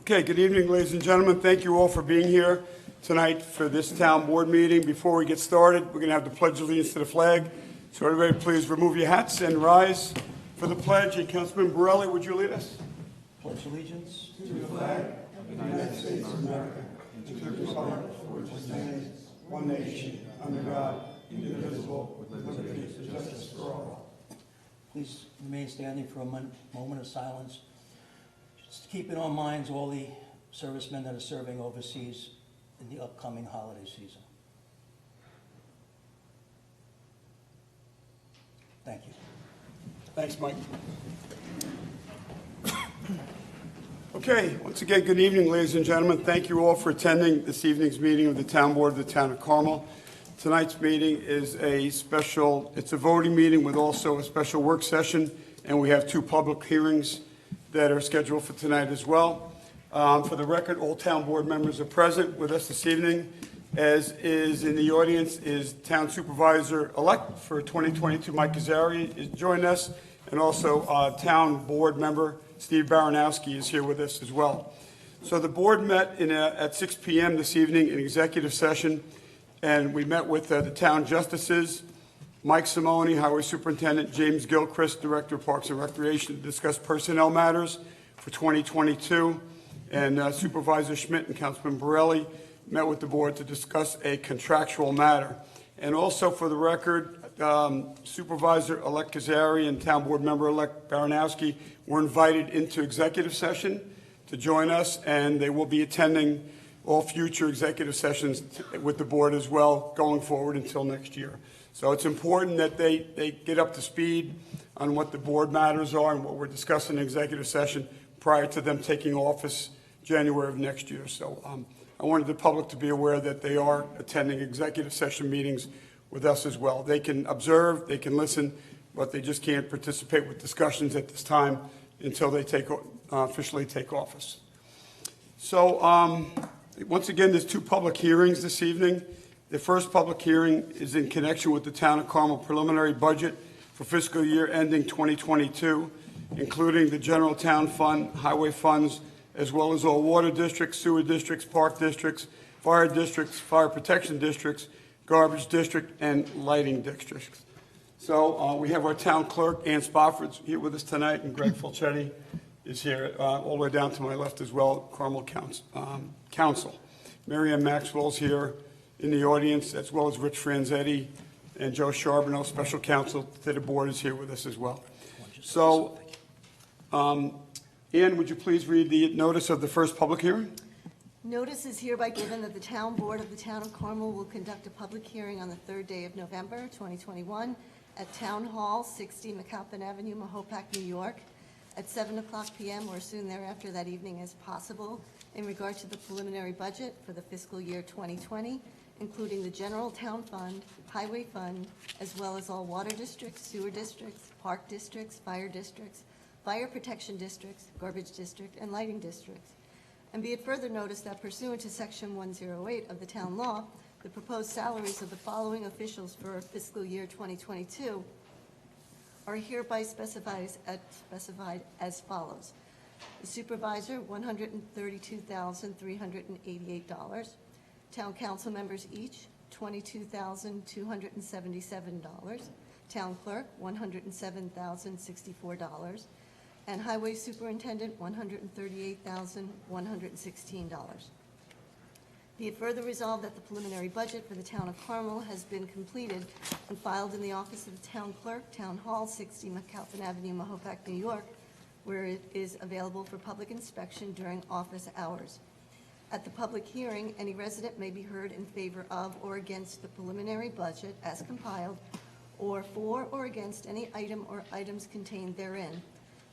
Okay, good evening, ladies and gentlemen. Thank you all for being here tonight for this town board meeting. Before we get started, we're going to have the Pledge of Allegiance to the flag. So everybody, please remove your hats and rise for the pledge. And Councilman Borelli, would you lead us? Pledge allegiance To the flag of the United States of America and to the republic for which it stands, one nation, under God, indivisible, with liberty and justice for all. Please remain standing for a moment of silence, just to keep in our minds all the servicemen that are serving overseas in the upcoming holiday season. Thank you. Thanks, Mike. Okay, once again, good evening, ladies and gentlemen. Thank you all for attending this evening's meeting of the Town Board of the Town of Carmel. Tonight's meeting is it's a voting meeting with also a special work session, and we have two public hearings that are scheduled for tonight as well. For the record, all Town Board members are present with us this evening. As is in the audience is Town Supervisor-elect for 2022, Mike Kazari, is joining us, and also Town Board member Steve Baranowski is here with us as well. So the board met at 6 p.m. this evening in executive session, and we met with the town justices, Mike Simone, Highway Superintendent, James Gilchrist, Director of Parks and Recreation, to discuss personnel matters for 2022, and Supervisor Schmidt and Councilman Borelli met with the board to discuss a contractual matter. And also for the record, Supervisor-elect Kazari and Town Board Member-elect Baranowski were invited into executive session to join us, and they will be attending all future executive sessions with the board as well going forward until next year. So it's important that they get up to speed on what the board matters are and what we're discussing in executive session prior to them taking office January of next year. So I wanted the public to be aware that they are attending executive session meetings with us as well. They can observe, they can listen, but they just can't participate with discussions at this time until they officially take office. So once again, there's two public hearings this evening. The first public hearing is in connection with the Town of Carmel preliminary budget for fiscal year ending 2022, including the general town fund, highway funds, as well as all water districts, sewer districts, park districts, fire protection districts, garbage district, and lighting districts. So we have our town clerk, Ann Spofford, here with us tonight, and Greg Fulchetti is here all the way down to my left as well, Carmel Council. Mary Ann Maxwell's here in the audience, as well as Rich Franzetti, and Joe Charbonneau, special counsel to the board, is here with us as well. So, Ann, would you please read the notice of the first public hearing? Notice is hereby given that the Town Board of the Town of Carmel will conduct a public hearing on the third day of November 2021 at Town Hall, 60 McAlpin Avenue, Mahopac, New York, at 7:00 p.m. or soon thereafter that evening as possible, in regard to the preliminary budget for the fiscal year 2020, including the general town fund, highway fund, as well as all water districts, sewer districts, park districts, fire protection districts, garbage district, and lighting districts. And be it further noticed that pursuant to Section 108 of the town law, the proposed salaries of the following officials for fiscal year 2022 are hereby specified as follows. The supervisor, $132,388. Town council members each, $22,277. Town clerk, $107,064. And highway superintendent, $138,116. Be it further resolved that the preliminary budget for the Town of Carmel has been completed and filed in the office of the town clerk, Town Hall, 60 McAlpin Avenue, Mahopac, New York, where it is available for public inspection during office hours. At the public hearing, any resident may be heard in favor of or against the preliminary budget as compiled, or for or against any item or items contained therein.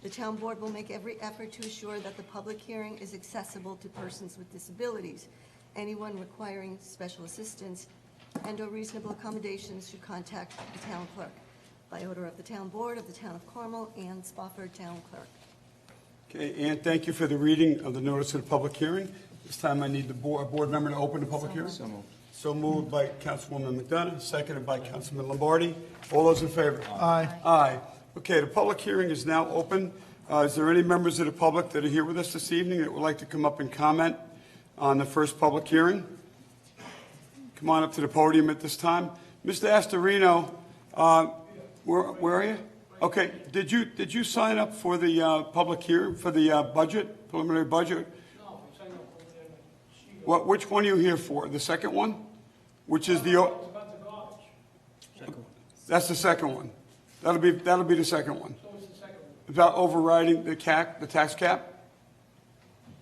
The town board will make every effort to assure that the public hearing is accessible to persons with disabilities. Anyone requiring special assistance and/or reasonable accommodations should contact the town clerk. By order of the town board of the Town of Carmel, Ann Spofford, town clerk. Okay, Ann, thank you for the reading of the notice of the public hearing. This time I need the board member to open the public hearing. So moved by Councilwoman McDonough, seconded by Councilman Lombardi. All those in favor? Aye. Aye. Okay, the public hearing is now open. Is there any members of the public that are here with us this evening that would like to come up and comment on the first public hearing? Come on up to the podium at this time. Mr. Astorino, where are you? Okay, did you sign up for the public hearing, for the budget, preliminary budget? No, I signed up over there. What, which one are you here for? The second one? Which is the, It's about the garbage. that's the second one. That'll be the second one. So it's the second one. About overriding the tax cap?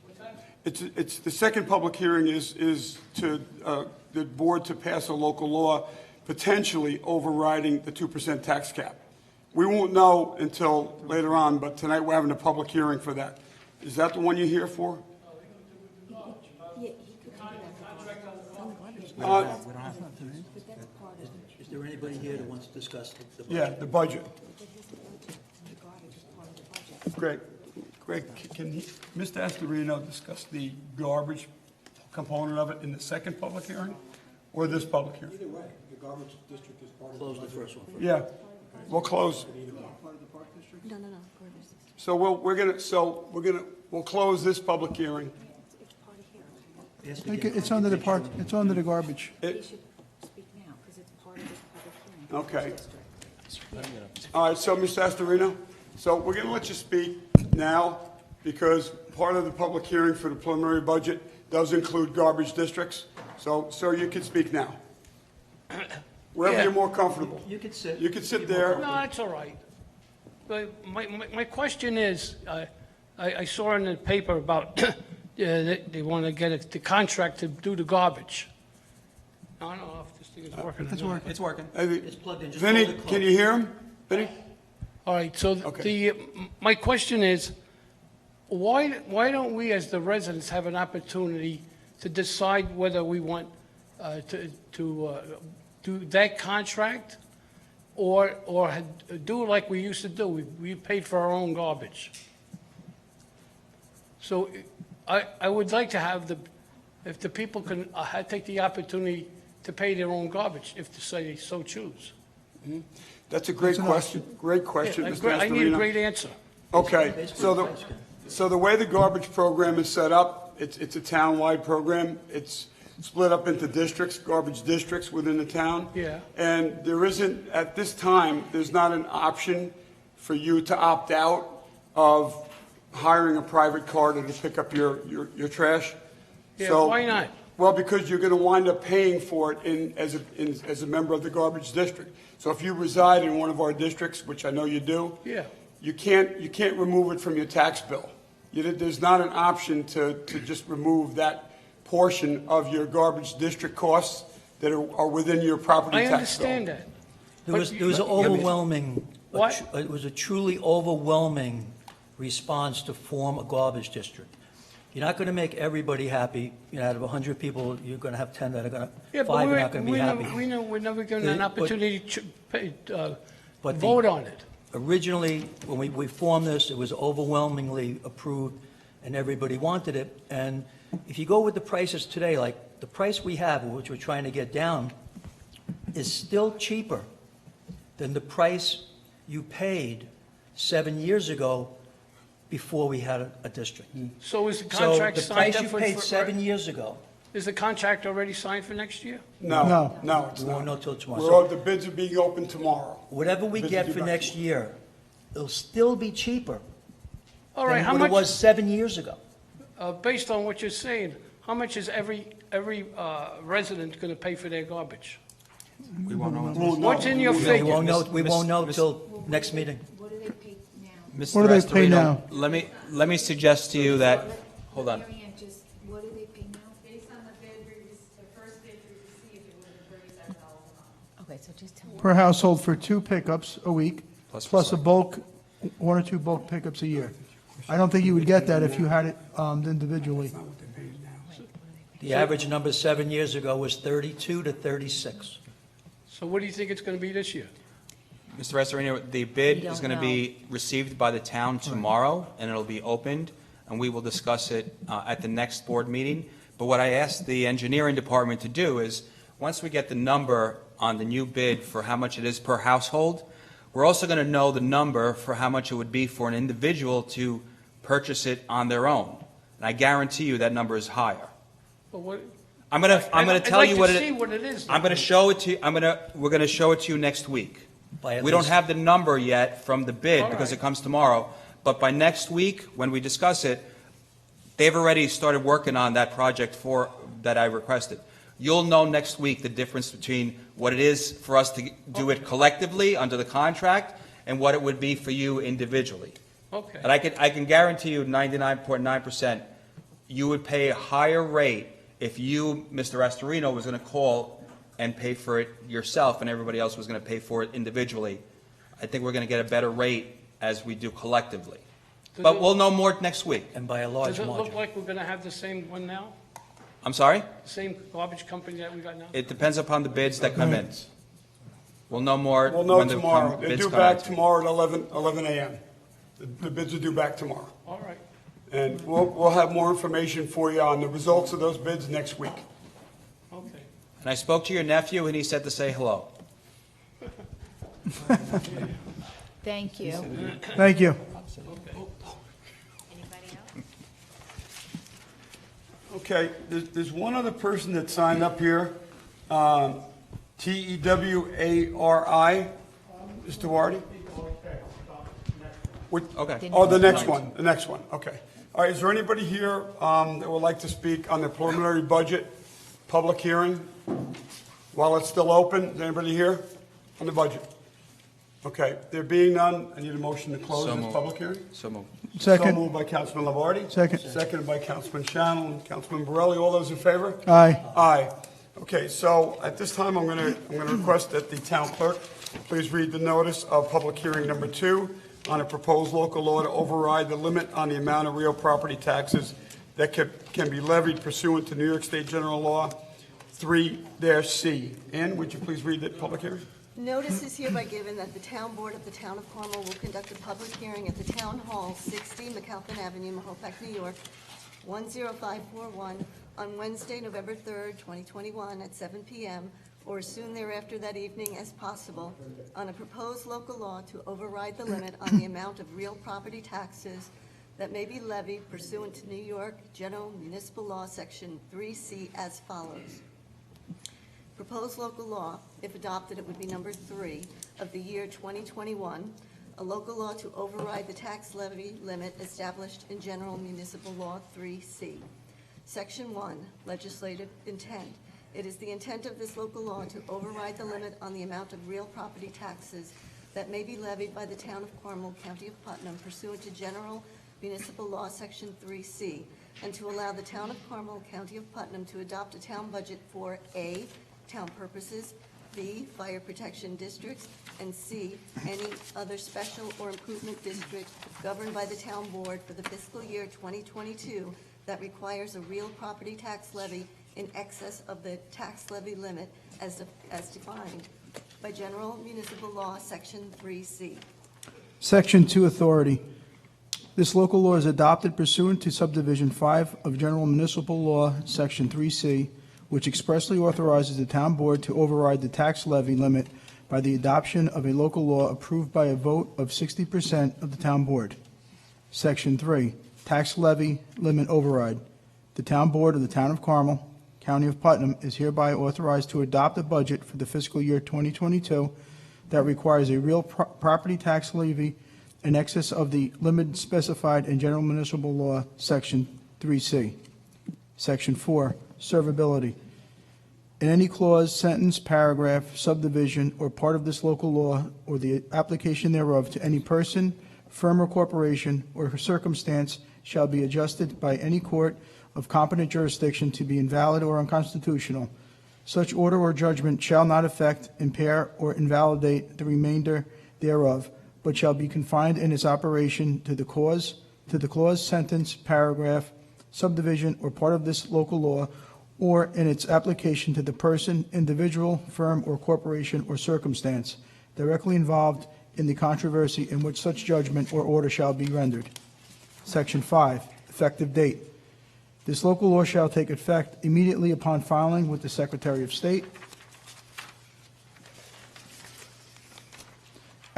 What's that? It's, the second public hearing is to, the board to pass a local law potentially overriding the 2% tax cap. We won't know until later on, but tonight we're having a public hearing for that. Is that the one you're here for? Is there anybody here that wants to discuss the budget? Yeah, the budget. Greg, can Mr. Astorino discuss the garbage component of it in the second public hearing or this public hearing? Either way, the garbage district is part of the Close the budget. first one first. Yeah, we'll close. No. So we'll close this public hearing. Ask Like, again. it's under the part, it's under the garbage. You should speak now, because it's part of this public hearing. Okay. All right, so Mr. Astorino, so we're going to let you speak now because part of the public hearing for the preliminary budget does include garbage districts. So, sir, you can speak now. Wherever Yeah. you're more comfortable. You can sit. You can sit there. No, that's all right. But my question is, I saw in the paper about they want to get the contract to do the garbage. I don't know if this thing is working. or not. It's working. It's plugged in, just Vinny, hold it close. can you hear him? Vinny? All right, so Okay. my question is, why don't we as the residents have an opportunity to decide whether we want to do that contract or do like we used to do? We paid for our own garbage. So I would like to have if the people can take the opportunity to pay their own garbage, if they so choose. That's a great question. Great question, Yeah, Mr. I need a Astorino. great answer. Okay, Basically, so the price can- so the way the garbage program is set up, it's a town-wide program. It's split up into districts, garbage districts within the town. Yeah. And there isn't, at this time, there's not an option for you to opt out of hiring a private car to pick up your trash. Yeah, So- why not? Well, because you're going to wind up paying for it as a member of the garbage district. So if you reside in one of our districts, which I know you do. Yeah. You can't remove it from your tax bill. There's not an option to just remove that portion of your garbage district costs that are within your property I tax bill. understand that. There was But- an overwhelming, What? it was a truly overwhelming response to form a garbage district. You're not going to make everybody happy. Out of 100 people, you're going to have 10 that are going Yeah, to, but 5 are not going to be happy. we know we're never given an But- opportunity to But the- vote on it. Originally, when we formed this, it was overwhelmingly approved, and everybody wanted it. And if you go with the prices today, like the price we have, which we're trying to get down, is still cheaper than the price you paid 7 years ago before we had a district. So is the So contract the signed price up you for? paid 7 years ago, Is the contract already signed for next year? No, it's we won't know not. till tomorrow. The bids are being opened tomorrow. Whatever we Bids get are for due by next tomorrow. year, it'll still be cheaper All right, than how what it much, was 7 years ago. based on what you're saying, how much is every resident going to pay for their garbage? We won't know. We'll know. What's in your We figure? won't know, we Miss- won't know Miss- till next meeting. What do they pay now? What do they pay Mr. now? Astorino, let me suggest to you that, hold on. Mary Ann, just, what do they pay now? Based on the bid the first bid we received, it would have been $37 a month. Okay, so just tell me. Per household for 2 pickups a week, Plus plus a recycling. bulk, 1 or 2 bulk pickups a year. I don't think you would get that if you had it individually. The average number 7 years ago was 32 to 36. So what do you think it's going to be this year? Mr. Astorino, the bid We is don't going to be received by the town tomorrow, and it'll be opened, and we will discuss it at the next board meeting. But what I asked the engineering department to do is, once we get the number on the new bid for how much it is per household, We're also going to know the number for how much it would be for an individual to purchase it on their own. And I guarantee you that number is higher. But what? I'm going to tell you what I'd like to see it, what it is. I'm going to show it to you, we're going to show it to you next week. By at We don't least- have the number yet from the bid All because right. it comes tomorrow, but by next week, when we discuss it, they've already started working on that project that I requested. You'll know next week the difference between what it is for us to do it collectively under the contract and what it would be for you individually. Okay. And I can guarantee you 99.9%, you would pay a higher rate if you, Mr. Astorino, was going to call and pay for it yourself and everybody else was going to pay for it individually. I think we're going to get a better rate as we do collectively. Does But it- we'll know more next week. And by a Does large it look margin. like we're going to have the same one now? I'm sorry? Same garbage company that we got now? It depends upon the bids that come in. We'll know more We'll know when the tomorrow. They're bids due come back out. tomorrow at 11 a.m. The bids are due back tomorrow. All right. And we'll have more information for you on the results of those bids next week. Okay. And I spoke to your nephew and he said to say hello. Thank you. Thank you. Anybody else? Okay, there's one other person that signed up here, Tewari, Mr. Wardy? Okay. Oh, the next one, okay. All right, is there anybody here that would like to speak on the preliminary budget public hearing while it's still open? Is anybody here on the budget? Okay, there being none, I need a motion to close So this moved. public hearing. So moved. So Second. moved by Councilman Labarde. Second. Seconded by Councilman Shannon, Councilman Borelli, all those in favor? Aye. Aye. Okay, so at this time, I'm going to request that the town clerk please read the notice of public hearing number 2 on a proposed local law to override the limit on the amount of real property taxes that can be levied pursuant to New York State General Law 3-C. Ann, would you please read the public hearing? Notice is hereby given that the town board of the town of Carmel will conduct a public hearing at the Town Hall, 60 McAlpin Avenue, Mahopac, New York, 10541, on Wednesday, November 3rd, 2021, at 7 p.m., or as soon thereafter that evening as possible, on a proposed local law to override the limit on the amount of real property taxes that may be levied pursuant to New York General Municipal Law, Section 3C, as follows. Proposed local law, if adopted, it would be number 3 of the year 2021, a local law to override the tax levy limit established in General Municipal Law 3C. Section 1, legislative intent. It is the intent of this local law to override the limit on the amount of real property taxes that may be levied by the town of Carmel, county of Putnam, pursuant to General Municipal Law, Section 3C, and to allow the town of Carmel, county of Putnam, to adopt a town budget for A, town purposes, B, fire protection districts, and C, any other special or improvement district governed by the town board for the fiscal year 2022 that requires a real property tax levy in excess of the tax levy limit as defined by General Municipal Law, Section 3C. Section 2 Authority. This local law is adopted pursuant to subdivision 5 of General Municipal Law, Section 3C, which expressly authorizes the town board to override the tax levy limit by the adoption of a local law approved by a vote of 60% of the town board. Section 3, tax levy limit override. The town board of the town of Carmel, county of Putnam, is hereby authorized to adopt a budget for the fiscal year 2022 that requires a real property tax levy in excess of the limit specified in General Municipal Law, Section 3C. Section 4, servability. In any clause, sentence, paragraph, subdivision, or part of this local law or the application thereof to any person, firm or corporation, or circumstance shall be adjusted by any court of competent jurisdiction to be invalid or unconstitutional. Such order or judgment shall not affect, impair, or invalidate the remainder thereof, but shall be confined in its operation to the clause, sentence, paragraph, subdivision, or part of this local law, or in its application to the person, individual, firm, or corporation, or circumstance directly involved in the controversy in which such judgment or order shall be rendered. Section 5, effective date. This local law shall take effect immediately upon filing with the Secretary of State.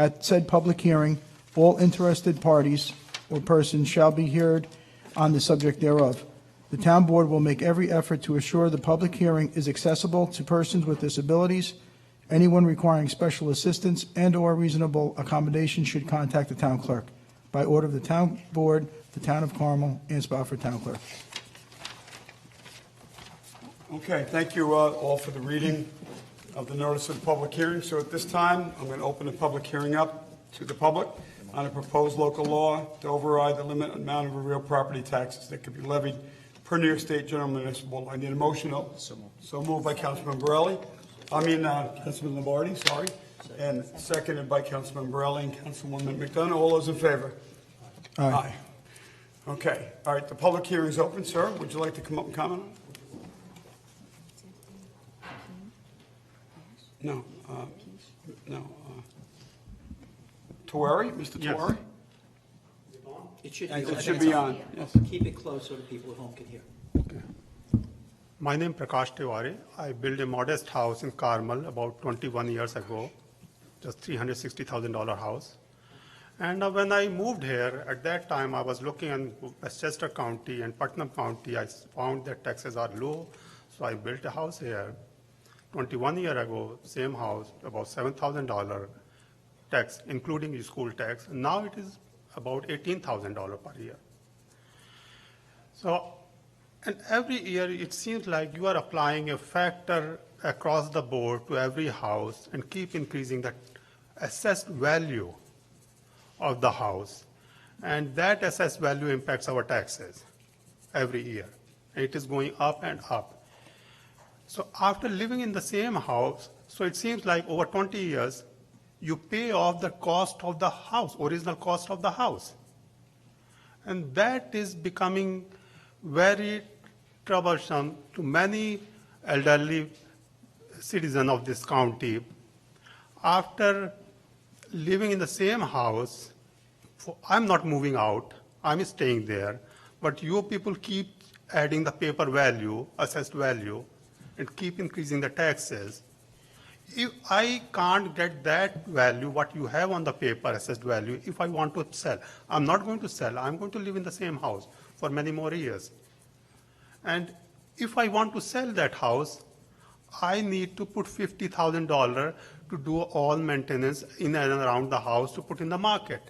At said public hearing, all interested parties or persons shall be heard on the subject thereof. The town board will make every effort to assure the public hearing is accessible to persons with disabilities. Anyone requiring special assistance and/or reasonable accommodation should contact the town clerk. By order of the town board, the town of Carmel, Ann Spofford, town clerk. Okay, thank you all for the reading of the notice of the public hearing. So at this time, I'm going to open the public hearing up to the public on a proposed local law to override the limit amount of real property taxes that could be levied per New York State General Municipal. I need a motion. So moved by Councilman Councilman Lombardi, sorry, and seconded by Councilman Borelli and Councilwoman McDonough. All those in favor? Aye. Okay, all right, the public hearing is open, sir. Would you like to come up and comment on it? No, no. Tawari, Mr. Yes. Tawari? It should It should be on, yes. Keep it close so the people at home can hear. My name is Prakash Tiwari. I built a modest house in Carmel about 21 years ago, just $360,000 house. And when I moved here, at that time, I was looking in Westchester County and Putnam County. I found that taxes are low, so I built a house here. 21 years ago, same house, about $7,000 tax, including the school tax. Now it is about $18,000 per year. So, and every year it seems like you are applying a factor across the board to every house and keep increasing the assessed value of the house. And that assessed value impacts our taxes every year. And it is going up and up. So after living in the same house, so it seems like over 20 years, you pay off the cost of the house, original cost of the house. And that is becoming very troublesome to many elderly citizens of this county. After living in the same house, I'm not moving out, I'm staying there, but you people keep adding the paper value, assessed value, and keep increasing the taxes. If I can't get that value, what you have on the paper, assessed value, if I want to sell, I'm not going to sell, I'm going to live in the same house for many more years. And if I want to sell that house, I need to put $50,000 to do all maintenance in and around the house to put in the market.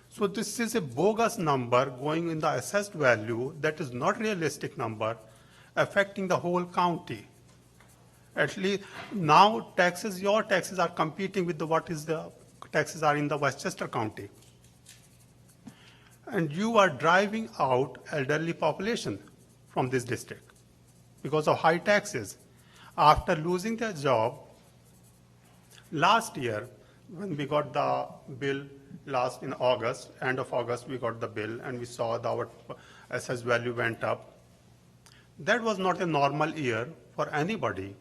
So this is a bogus number going in the assessed value that is not realistic number, affecting the whole county. At least now taxes, your taxes are competing with what is the taxes are in the Westchester County. And you are driving out elderly population from this district because of high taxes. After losing their job, last year, when we got the bill in August, end of August, we got the bill and we saw that our assessed value went up. That was not a normal year for anybody.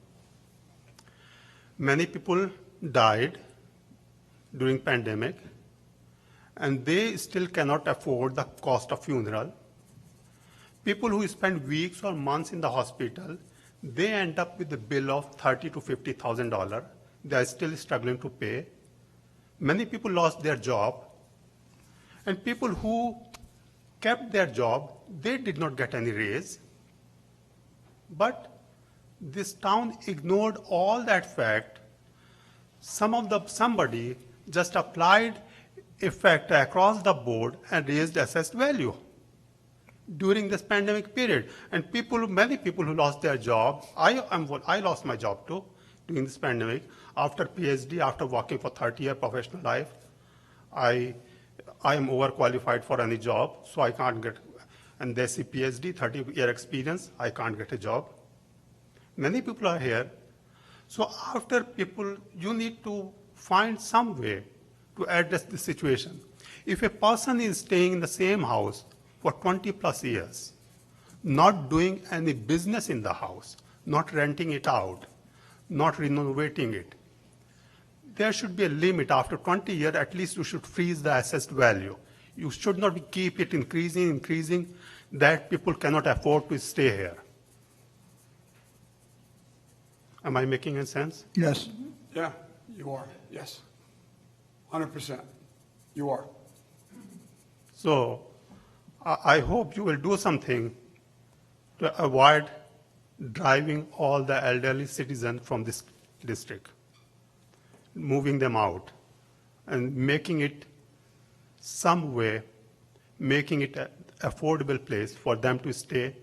Many people died during pandemic, and they still cannot afford the cost of funeral. People who spend weeks or months in the hospital, they end up with a bill of $30,000 to $50,000. They are still struggling to pay. Many people lost their job, and people who kept their job, they did not get any raise. But this town ignored all that fact. Somebody just applied a factor across the board and raised assessed value during this pandemic period. And many people who lost their job, I lost my job too during this pandemic. After PhD, after working for 30-year professional life, I am overqualified for any job, so I can't get, and they see PhD, 30-year experience, I can't get a job. Many people are here. So after people, you need to find some way to address the situation. If a person is staying in the same house for 20 plus years, not doing any business in the house, not renting it out, not renovating it, there should be a limit. After 20 years, at least you should freeze the assessed value. You should not keep it increasing, that people cannot afford to stay here. Am I making any sense? Yes. Yeah, you are, yes. 100%. You are. So I hope you will do something to avoid driving all the elderly citizens from this district, moving them out, and making it some way, making it an affordable place for them to stay.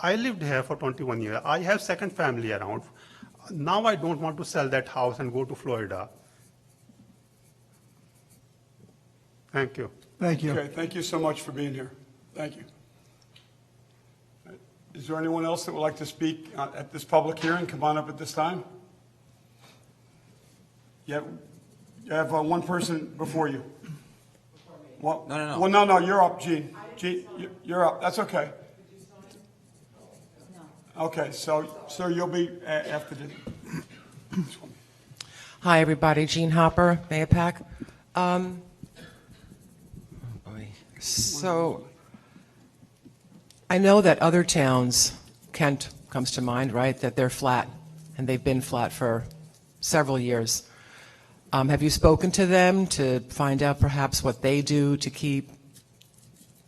I lived here for 21 years. I have second family around. Now I don't want to sell that house and go to Florida. Thank you. Thank you. Okay, thank you so much for being here. Thank you. Is there anyone else that would like to speak at this public hearing? Come on up at this time. You have one person before you. Well, No. Well, no, you're up, Gene. Gene, you're up. That's okay. Okay, so you'll be after the. Hi, everybody. Jean Hopper, Mayapack. So I know that other towns, Kent comes to mind, right, that they're flat, and they've been flat for several years. Have you spoken to them to find out perhaps what they do to keep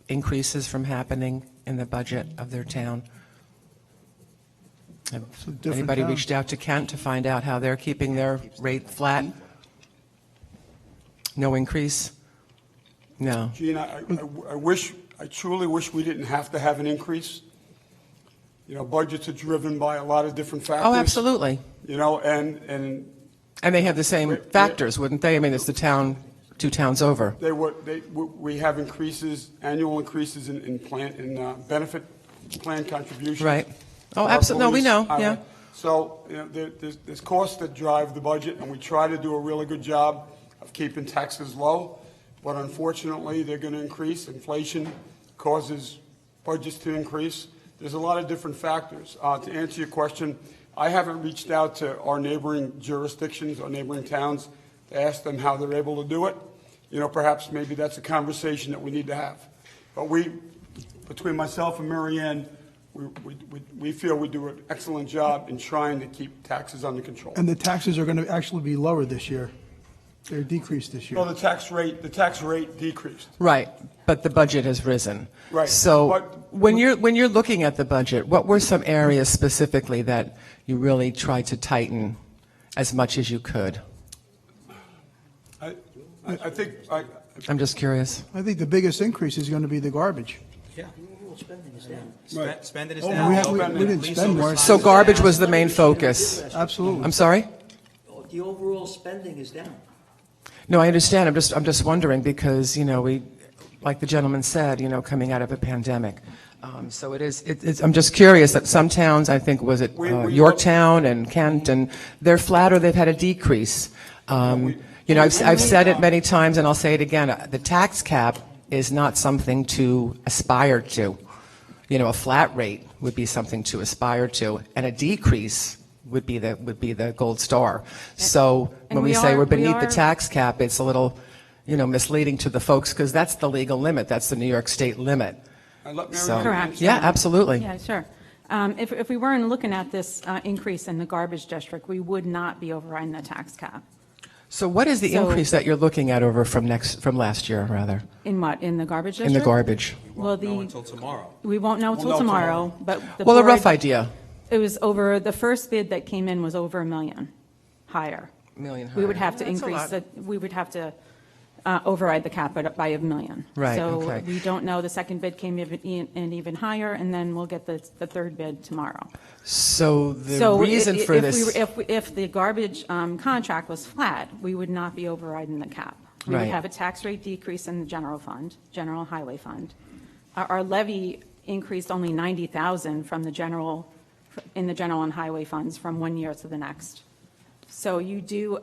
increases from happening in the budget of their town? Have It's a different anybody town. reached out to Kent to find out how they're keeping their rate flat? No increase? No. Gene, I truly wish we didn't have to have an increase. You know, budgets are driven by a lot of different factors. Oh, absolutely. You know, and And they have the same factors, wouldn't they? I mean, it's the town, 2 towns over. we have increases, annual increases in benefit plan contributions. Right. Oh, for our absolutely. No, we police, know, highway. yeah. So, you know, there's costs that drive the budget, and we try to do a really good job of keeping taxes low, but unfortunately, they're going to increase. Inflation causes budgets to increase. There's a lot of different factors. To answer your question, I haven't reached out to our neighboring jurisdictions, our neighboring towns, to ask them how they're able to do it. You know, perhaps maybe that's a conversation that we need to have. But between myself and Mary Ann, we feel we do an excellent job in trying to keep taxes under control. And the taxes are going to actually be lower this year. They're decreased this year. Well, the tax rate decreased. Right, but the budget has risen. Right, So but- when you're looking at the budget, what were some areas specifically that you really tried to tighten as much as you could? I think, I'm just curious. I think the biggest increase is going to be the garbage. Yeah, overall spending is down. Right. Spend it is Oh, down. we didn't spend more. So garbage was the main focus. Absolutely. I'm sorry? The overall spending is down. No, I understand. I'm just wondering because, you know, we, like the gentleman said, you know, coming out of a pandemic. So it's, I'm just curious that some towns, I think, was it Yorktown and Kent, and they're flat or they've had a decrease. You know, I've said it many times and I'll say it again. The tax cap is not something to aspire to. You know, a flat rate would be something to aspire to, and a decrease would be the gold star. So And when we we say are- we're beneath we the are- tax cap, it's a little, you know, misleading to the folks because that's the legal limit. That's the New York State limit. let Mary So, Ann Correct. answer. yeah, absolutely. Yeah, sure. If we weren't looking at this increase in the garbage district, we would not be overriding the tax cap. So what is the So- increase that you're looking at over from last year, rather, In what, in the garbage in district? the garbage? Well, No, until tomorrow. we won't know We'll until know tomorrow, but the Well, a board- rough idea. It was over, the first bid that came in was over $1 million higher. Million We would higher. have to That's a increase, lot. we would have to override the cap by $1 million. Right, So okay. we don't know, the second bid came in even higher, and then we'll get the third bid tomorrow. So the So reason for this, If the garbage contract was flat, we would not be overriding the cap. We would Right. have a tax rate decrease in the general fund, general highway fund. Our levy increased only 90,000 from the general, in the general and highway funds from one year to the next. So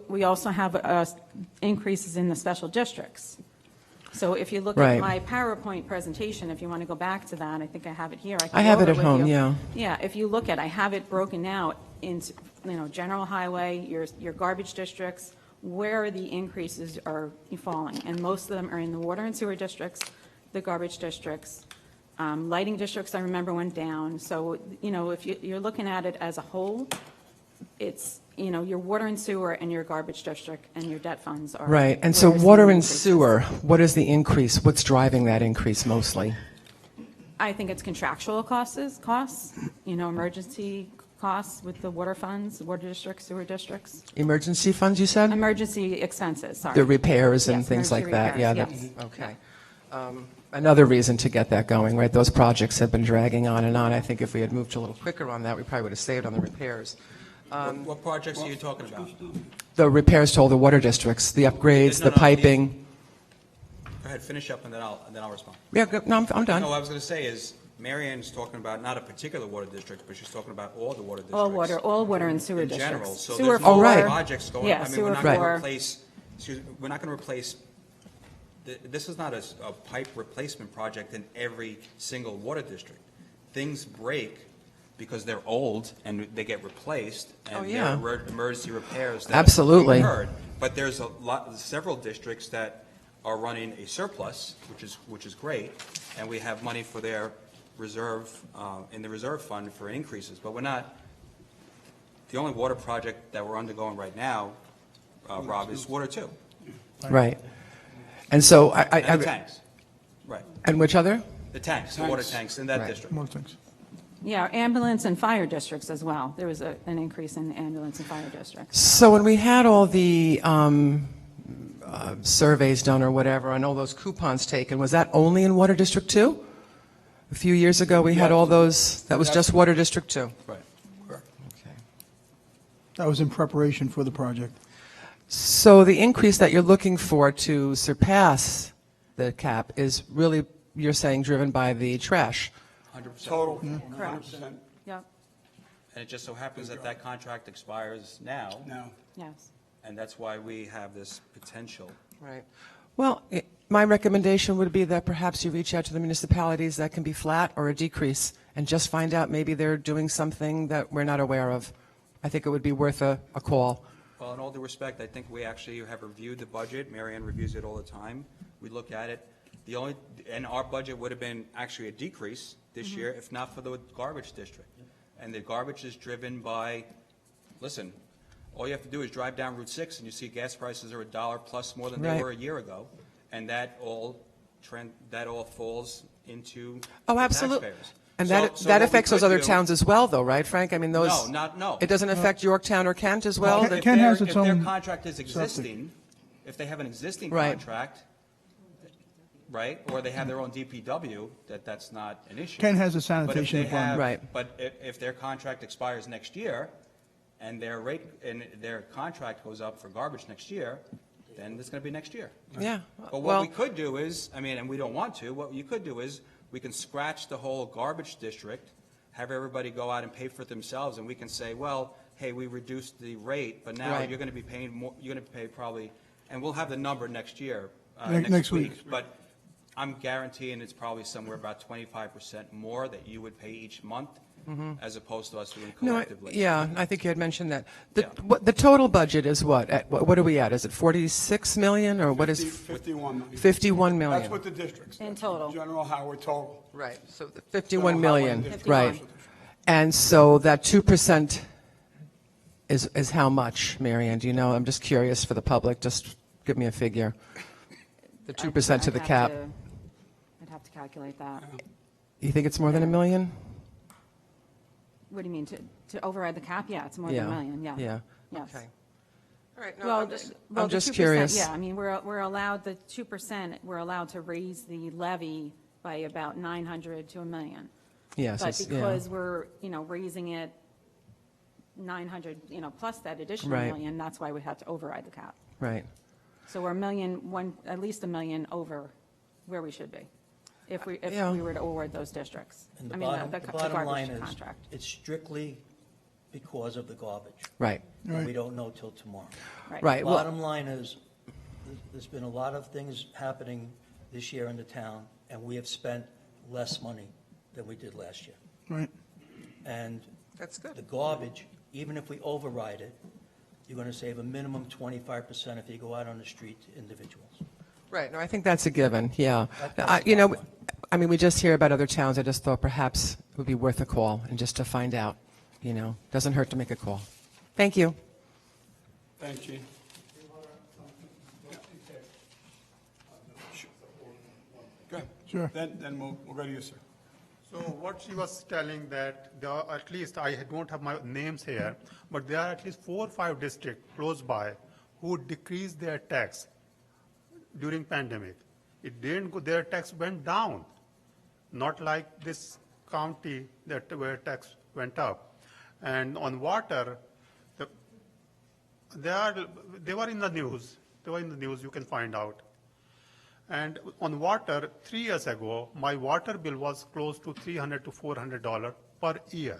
we also have increases in the special districts. So if you look Right. at my PowerPoint presentation, if you want to go back to that, I think I have it here. can I go have it over at with home, you. yeah. Yeah, if you look at, I have it broken out into, you know, general highway, your garbage districts, where the increases are falling. And most of them are in the water and sewer districts, the garbage districts. Lighting districts, I remember, went down. So, you know, if you're looking at it as a whole, it's, your water and sewer and your garbage district and your debt funds are. Right, and where so we're seeing water the and increases. sewer, what is the increase? What's driving that increase mostly? I think it's contractual costs, emergency costs with the water funds, water districts, sewer districts. Emergency funds, you said? Emergency expenses, sorry. The repairs and Yes, things like emergency that, yeah. repairs, yes. Okay. Another reason to get that going, right? Those projects have been dragging on and on. I think if we had moved a little quicker on that, we probably would have saved on the repairs. What projects are you talking about? The repairs to all the water districts, the upgrades, No, the no, piping. Go ahead, finish up, and then I'll respond. Yeah, good. No, I'm done. No, what I was going to say is, Mary Ann's talking about not a particular water district, but she's talking about all the water districts. All water and sewer In districts. general, so Sewer there's no right. projects going, Yeah, I mean, sewer we're not going to for- replace, we're not going to replace, this is not a pipe replacement project in every single water district. Things break because they're old and they get replaced, Oh, and yeah. there are emergency repairs that Absolutely. occurred. But there's several districts that are running a surplus, which is great, and we have money for their reserve, in the reserve fund for increases, but we're not, the only water project that we're undergoing right now, Rob, is Water 2, Right. And so and the tanks. Right, and which other? the tanks, the water tanks in that Right. district. More things. Yeah, ambulance and fire districts as well. There was an increase in ambulance and fire districts. So when we had all the surveys done or whatever, and all those coupons taken, was that only in Water District 2? A few years ago, we had all those, that was just Water District 2? Right. Okay. That was in preparation for the project. So the increase that you're looking for to surpass the cap is really, you're saying, driven by the trash? 100%. Total, Correct. 100% Yep, And it just so happens that that contract expires now, now. yes. and that's why we have this potential. Right. Well, my recommendation would be that perhaps you reach out to the municipalities that can be flat or a decrease, and just find out maybe they're doing something that we're not aware of. I think it would be worth a call. Well, in all due respect, I think we actually have reviewed the budget. Mary Ann reviews it all the time. We look at it. And our budget would have been actually a decrease this year if not for the garbage district. And the garbage is driven by, listen, all you have to do is drive down Route 6 and you see gas prices are $1 plus more than they Right. were a year ago. And that all falls into Oh, the absolutely. taxpayers. And So that what we affects those could other do- towns as well, though, right, Frank? I mean, those... No. It doesn't affect Yorktown or Kent as well? Kent- If Kent has their- its If their own contract is existing, if they have an existing Right. contract, right, or they have their own DPW, that's not an issue. Kent has a But if sanitation they department. have- Right. But if their contract expires next year, and their contract goes up for garbage next year, then it's going to be next year. Yeah. But what Well, we could do is, and we don't want to, what you could do is, we can scratch the whole garbage district, have everybody go out and pay for it themselves, and we can say, well, hey, we reduced the rate, but now Right. you're going to be paying more, you're going to pay probably, and we'll have the number next year, Next week. But I'm guaranteeing it's probably somewhere about 25% more that you would pay each month, as opposed to us doing no, collectively. yeah, I think you had mentioned that. Yeah. The total budget is what? What are we at? Is it 46 million, or what is... 51 million. 51 million? That's what the districts. In that's total. General Howard total. Right, so the 51 General million, Howard right. district. And so that 2% is how much, Mary Ann? Do you know? I'm just curious for the public, just give me a figure. The 2% to the I'd have cap. I'd have to calculate that. You think it's more than $1 million? What do you mean, to override the cap? Yeah, it's more than $1 million, yeah. Yeah, Yes. okay. All right, no, Well, I'm the just 2%, curious. Yeah, I mean, we're allowed, the 2%, we're allowed to raise the levy by about 900 to $1 million. Yes, But it's- yeah. because we're, raising it 900, plus that additional Right. million, that's why we had to override the cap. Right. So we're at least $1 million over where we should be, if Yeah. we were to award those districts. And I the mean, bottom, the the bottom line garbage is, contract. it's strictly because of the garbage. Right, And we don't know till tomorrow. right. Well, Bottom line is, there's been a lot of things happening this year in the town, and we have spent less money than we did last year. Right. And That's good. the garbage, even if we override it, you're going to save a minimum 25% if you go out on the street to individuals. Right, no, I think that's a given, yeah. That's You know, the bottom I mean, we just hear about other towns, I just thought perhaps it would be worth a call, and just to find out, doesn't hurt to make a call. Thank you. Thanks, Gene. Go ahead. Sure. Then we'll go to you, sir. So what she was telling that there are at least, I don't have my names here, but there are at least 4 or 5 districts close by who decreased their tax during pandemic. It didn't go, their tax went down, not like this county that where tax went up. And on water, they were in the news. They were in the news, you can find out. And on water, 3 years ago, my water bill was close to $300 to $400 per year.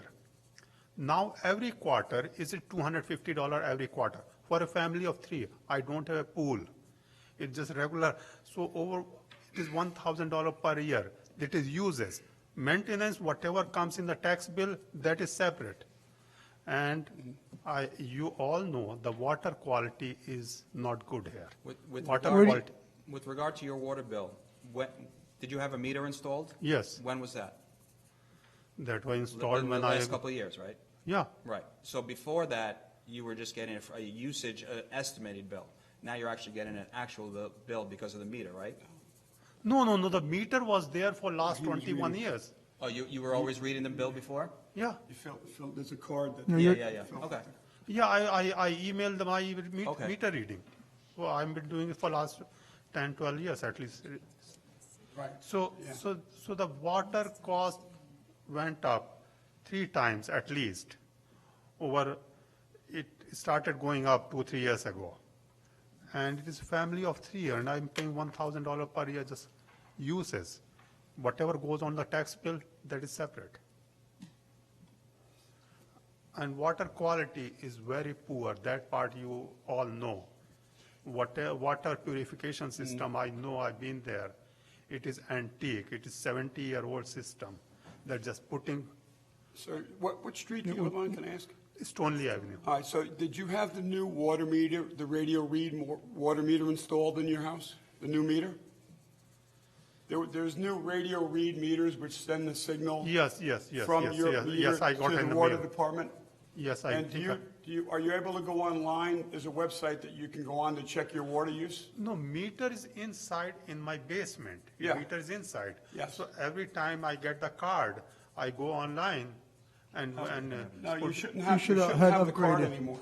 Now every quarter is $250 every quarter. For a family of 3, I don't have a pool. It's just regular. So it is $1,000 per year. That is uses. Maintenance, whatever comes in the tax bill, that is separate. And you all know the water quality is not good here. With regard to your water bill, did you have a meter installed? Yes. When was that? That was installed In when the last couple of years, right? Yeah. Right. So before that, you were just getting a usage estimated bill. Now you're actually getting an actual bill because of the meter, right? No. The meter was there for last 21 years. Oh, you were always reading the bill before? Yeah. You fill, there's a card that. Yeah. Okay. Yeah, I emailed my Okay. meter reading. Well, I've been doing it for last 10, 12 years at least. Right. So the water cost went up 3 times at least over, it started going up 2, 3 years ago. And it is a family of 3 and I'm paying $1,000 per year just uses. Whatever goes on the tax bill, that is separate. And water quality is very poor. That part you all know. Water purification system, I know, I've been there. It is antique. It is 70-year-old system. They're just putting Sir, what street do you live on, can I ask? Stoneley Avenue. All right, so did you have the new water meter, the radio read water meter installed in your house? The new meter? There's new radio read meters which send the signal Yes. from yes, your yes, meter yes, I got to in the the water mail. department? Yes, I And think. are you able to go online? There's a website that you can go on to check your water use? No, meter is inside in my basement. Yeah. Meter is inside. Yes. So every time I get the card, I go online and. No, you put- shouldn't have, should you have shouldn't have the card upgraded. anymore.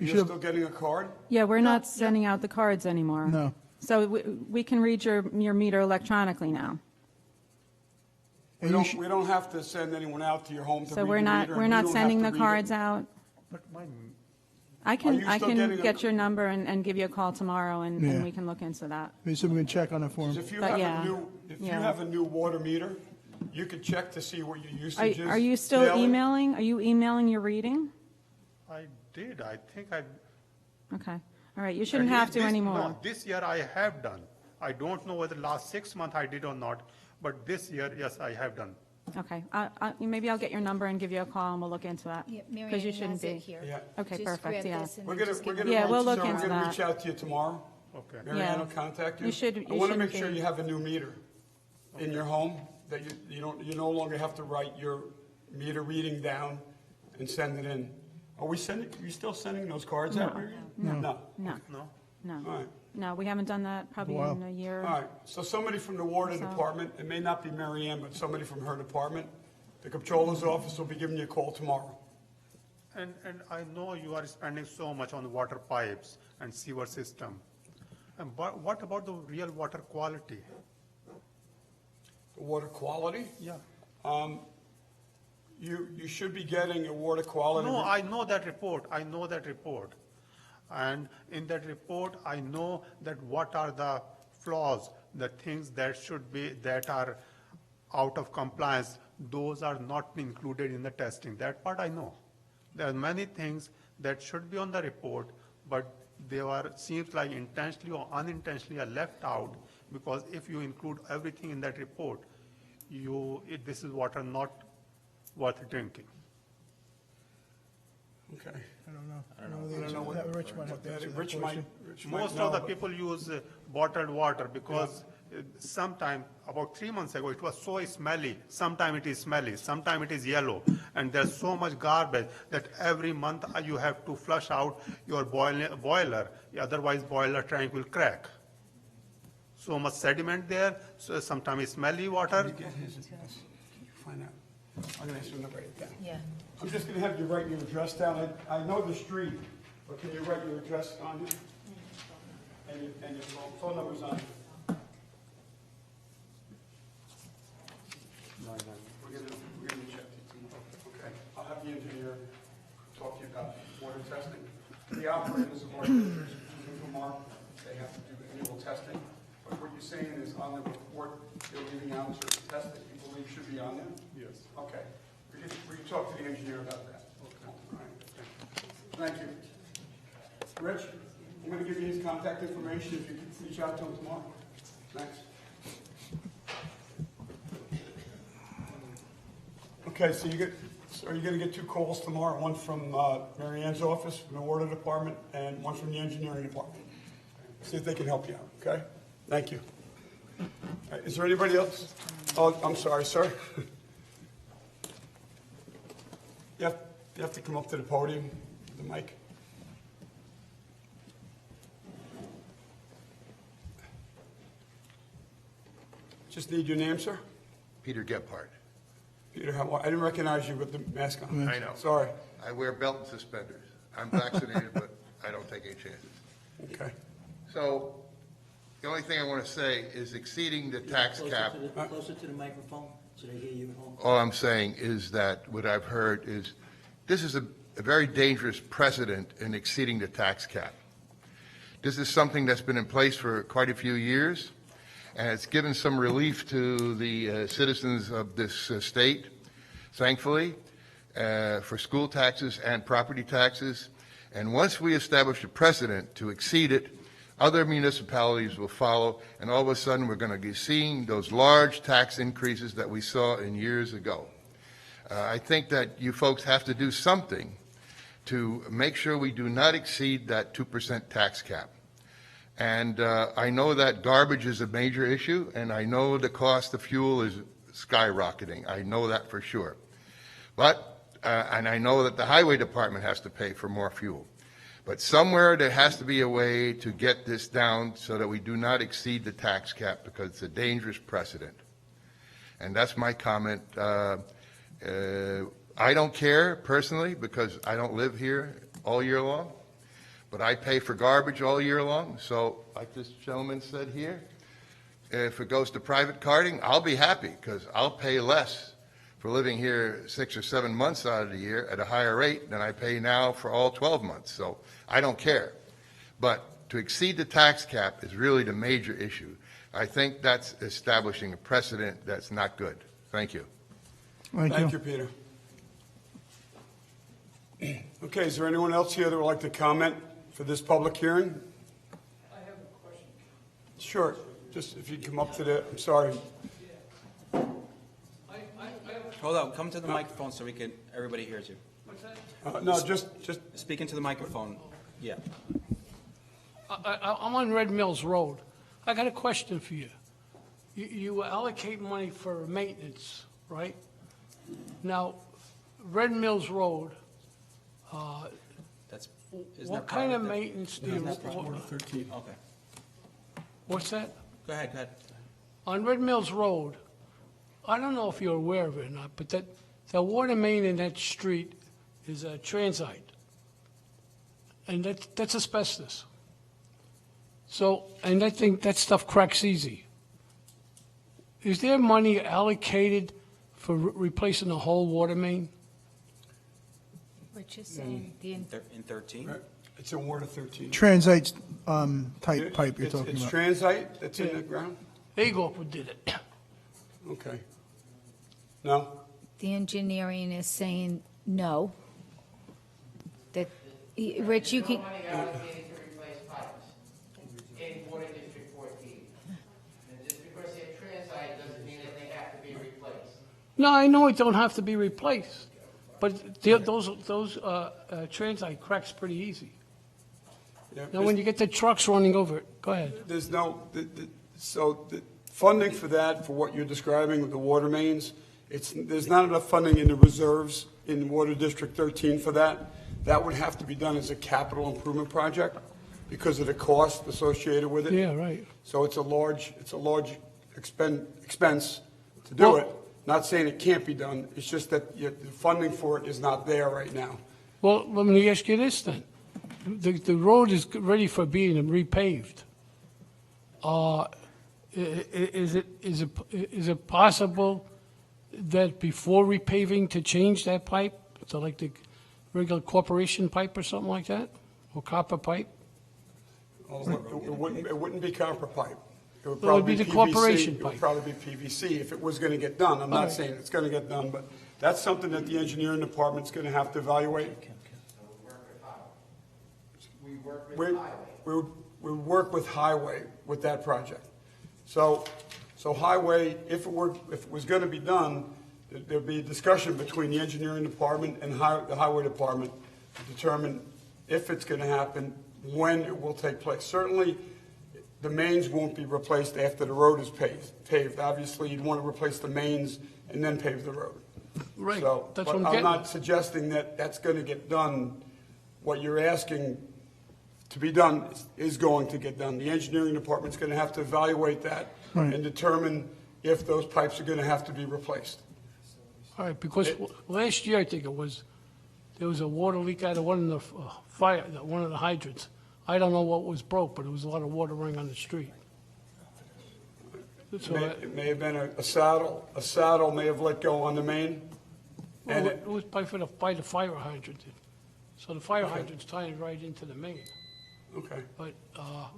You You're should still getting a card? Yeah, we're not sending out the cards anymore. No. So we can read your meter electronically now. We don't have to send anyone out to your home to read So your we're meter. not and you don't sending have the to read it. cards out. But my, I Are can you still getting a- get your number and give you a call tomorrow Yeah. and we can look into that. Maybe someone can check on it for him. If you But have yeah, if you yeah. have a new water meter, you could check to see what your usage is. Are you still daily. emailing? Are you emailing your reading? I did, I think I. Okay. All right, you shouldn't have to anymore. No, this year I have done. I don't know whether last 6 months I did or not, but this year, yes, I have done. Okay. Maybe I'll get your number and give you a call and we'll look into that. Yeah, Because Mary you Ann shouldn't has it be. here. Yeah. Okay, Just perfect, grab yeah. this and We're gonna, just give we're it- gonna. Yeah, we'll look so into We're gonna that. reach out to you tomorrow. Okay. Mary Yeah. Ann will contact you. You should- I you want to shouldn't make sure be- you have a new meter in your home, that you no longer have to write your meter reading down and send it in. Are we still sending those cards out, Mary Ann? No. No, No? no. All right. No, we haven't done that probably Wow. in a year. All right, so somebody from the water So- department, it may not be Mary Ann, but somebody from her department, the comptroller's office will be giving you a call tomorrow. And I know you are spending so much on water pipes and sewer system. But what about the real water quality? The water quality, Yeah. you should be getting a water quality. No, I know that report. I know that report. And in that report, I know that what are the flaws, the things that should be, that are out of compliance, those are not included in the testing. That part I know. There are many things that should be on the report, but they are, seems like intentionally or unintentionally are left out, because if you include everything in that report, this is water not worth drinking. Okay. I don't know. I don't know Rich might have to answer that Rich might, question. Rich might Most of the know. people use bottled water because sometime, about 3 months ago, it was so smelly. Sometime it is smelly, sometime it is yellow. And there's so much garbage that every month you have to flush out your boiler, otherwise boiler tank will crack. So much sediment there, so sometimes it's smelly water. Can you get his address? Can you find out? I'm gonna ask him to write it down. Yeah. I'm just gonna have you write your address down. I know the street, but can you write your address on here? And your phone number's on here. We're gonna check it. Okay, I'll have the engineer talk to you about water testing. The operators of our Mark, they have to do annual testing. But what you're saying is on the report, they're leaving out certain tests that you believe should be on there? Yes. Okay. We can talk to the engineer about that. Okay. All right. Thank you. Rich, I'm going to give you his contact information if you can reach out to him tomorrow. Thanks. Okay, so are you going to get 2 calls tomorrow? One from Mary Ann's office, from the water department, and one from the engineering department. See if they can help you out, okay? Thank you. Is there anybody else? Oh, I'm sorry, sir. You have to come up to the podium, the mic. Just need your name, sir? Peter Gebhardt. Peter, I didn't recognize you with the mask on. I know. Sorry. I wear belt and suspenders. I'm vaccinated, but I don't take any chances. Okay. So the only thing I want to say is exceeding the tax cap. Closer to the microphone, so they hear you at home. All I'm saying is that what I've heard is this is a very dangerous precedent in exceeding the tax cap. This is something that's been in place for quite a few years, and it's given some relief to the citizens of this state, thankfully, for school taxes and property taxes. And once we establish a precedent to exceed it, other municipalities will follow, and all of a sudden we're going to be seeing those large tax increases that we saw in years ago. I think that you folks have to do something to make sure we do not exceed that 2% tax cap. And I know that garbage is a major issue, and I know the cost of fuel is skyrocketing. I know that for sure. But, and I know that the highway department has to pay for more fuel. But somewhere there has to be a way to get this down so that we do not exceed the tax cap, because it's a dangerous precedent. And that's my comment. I don't care personally because I don't live here all year long, but I pay for garbage all year long. So like this gentleman said here, if it goes to private carting, I'll be happy because I'll pay less for living here 6 or 7 months out of the year at a higher rate than I pay now for all 12 months. So I don't care. But to exceed the tax cap is really the major issue. I think that's establishing a precedent that's not good. Thank you. Thank you, Peter. Okay, is there anyone else here that would like to comment for this public hearing? I have a question. Sure, just if you come up to the, I'm sorry. Hold on, come to the microphone so everybody hears you. What's that? No, just, Speak into the microphone. Yeah. I'm on Red Mills Road. I got a question for you. You allocate money for maintenance, right? Now, Red Mills Road, That's. what kind of maintenance do you, Order 13. Okay. what's that? Go ahead. On Red Mills Road, I don't know if you're aware of it or not, but the water main in that street is a transite. And that's asbestos. So, and I think that stuff cracks easy. Is there money allocated for replacing the whole water main? What you're saying, In 13? Right. It's in Ward 13. Transite type pipe you're talking It's about. transite that's in the ground? Agorp did it. Okay. No? the engineering is saying no. That, Rich, you can, money allocated to replace pipes in Water District 14. And just because they're transite doesn't mean that they have to be replaced. No, I know it don't have to be replaced, but those transite cracks pretty easy. Yeah, Now, when you get the trucks running over it, go ahead. There's no, so funding for that, for what you're describing with the water mains, there's not enough funding in the reserves in Water District 13 for that. That would have to be done as a capital improvement project because of the cost associated with it. Yeah, right. So it's a large expense to do it. Not saying it can't be done, it's just that the funding for it is not there right now. Well, let me ask you this then. The road is ready for being repaved. Is it possible that before repaving to change that pipe to like the regular corporation pipe or something like that? Or copper pipe? It wouldn't be copper pipe. It would Well, it'd probably be be the PVC. corporation It pipe. would probably be PVC if it was going to get done. I'm not Alright. saying it's going to get done, but that's something that the engineering department's going to have to evaluate. We work with highway. We work with highway with that project. So highway, if it was going to be done, there'd be a discussion between the engineering department and the highway department to determine if it's going to happen, when it will take place. Certainly, the mains won't be replaced after the road is paved. Obviously, you'd want to replace the mains and then pave the road. Right, So, that's but what I'm I'm getting not at. suggesting that that's going to get done. What you're asking to be done is going to get done. The engineering department's going to have to evaluate that and determine if those pipes are going to have to be replaced. All right, because last year, I think it was, there was a water leak out of one of the one of the hydrants. I don't know what was broke, but there was a lot of water running on the street. So, It may have been a saddle. A saddle may have let go on the main. well, And it was by the fire hydrant. So the fire hydrant's tying right into the main. Okay. But, All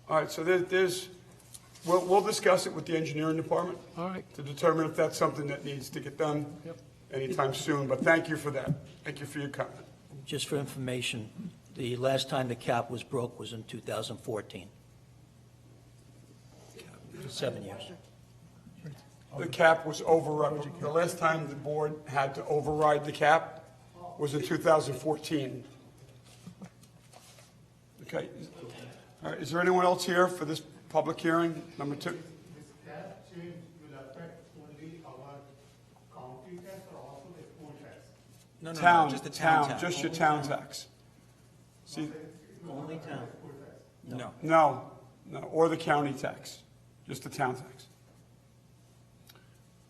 right, so we'll discuss it with the engineering department all right, to determine if that's something that needs to get done Yep. anytime soon. But thank you for that. Thank you for your comment. Just for information, the last time the cap was broke was in 2014. 7 years. The cap was override. The last time the board had to override the cap was in 2014. Okay. All right, is there anyone else here for this public hearing, number 2? This cap change will affect only our county tax or also the school tax? No, Town, just the town tax. just your town tax. See, Only town. No. no, or the county tax, just the town tax.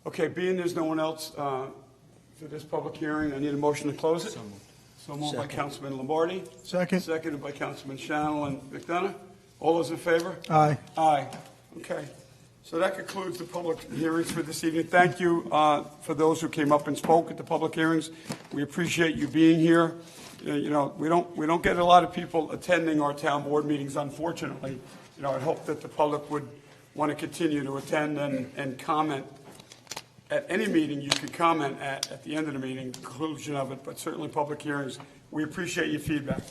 Okay, being there's no one else for this public hearing, I need a motion to close it. So moved by Second. Councilman Lombardi. Second. Seconded by Councilman Shannon and McDonough. All those in favor? Aye. Aye. Okay. So that concludes the public hearings for this evening. Thank you for those who came up and spoke at the public hearings. We appreciate you being here. You know, we don't get a lot of people attending our town board meetings, unfortunately. You know, I hope that the public would want to continue to attend and comment at any meeting you could comment at the end of the meeting, conclusion of it, but certainly public hearings. We appreciate your feedback.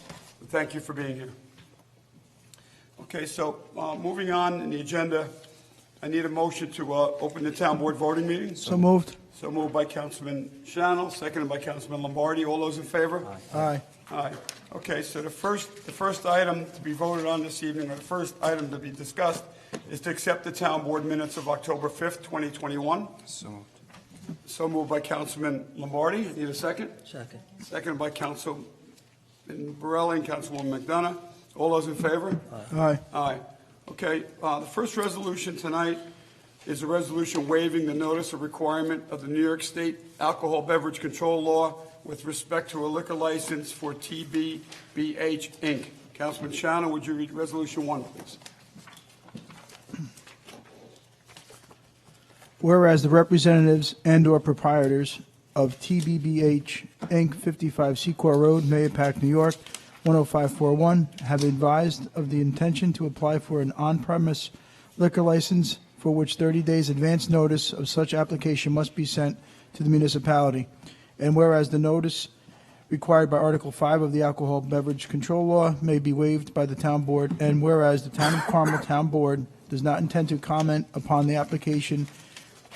Thank you for being here. Okay, so moving on in the agenda, I need a motion to open the town board voting meeting. So moved. So moved by Councilman Shannon, seconded by Councilman Lombardi. All those in favor? Aye. Aye. Okay, so the first item to be voted on this evening, or the first item to be discussed, is to accept the town board minutes of October 5th, 2021. So moved. So moved by Councilman Lombardi. Need a second? Second. Seconded by Councilman Borelli and Councilwoman McDonough. All those in favor? Aye. Aye. Okay, the first resolution tonight is a resolution waiving the notice of requirement of the New York State Alcohol Beverage Control Law with respect to a liquor license for TBBH Inc. Councilman Shannon, would you read Resolution 1, please? Whereas the representatives and/or proprietors of TBBH Inc., 55 Secor Road, Mahopac, New York, 10541, have advised of the intention to apply for an on-premise liquor license for which 30 days advance notice of such application must be sent to the municipality. And whereas the notice required by Article 5 of the Alcohol Beverage Control Law may be waived by the town board, and whereas the Town of Carmel Town Board does not intend to comment upon the application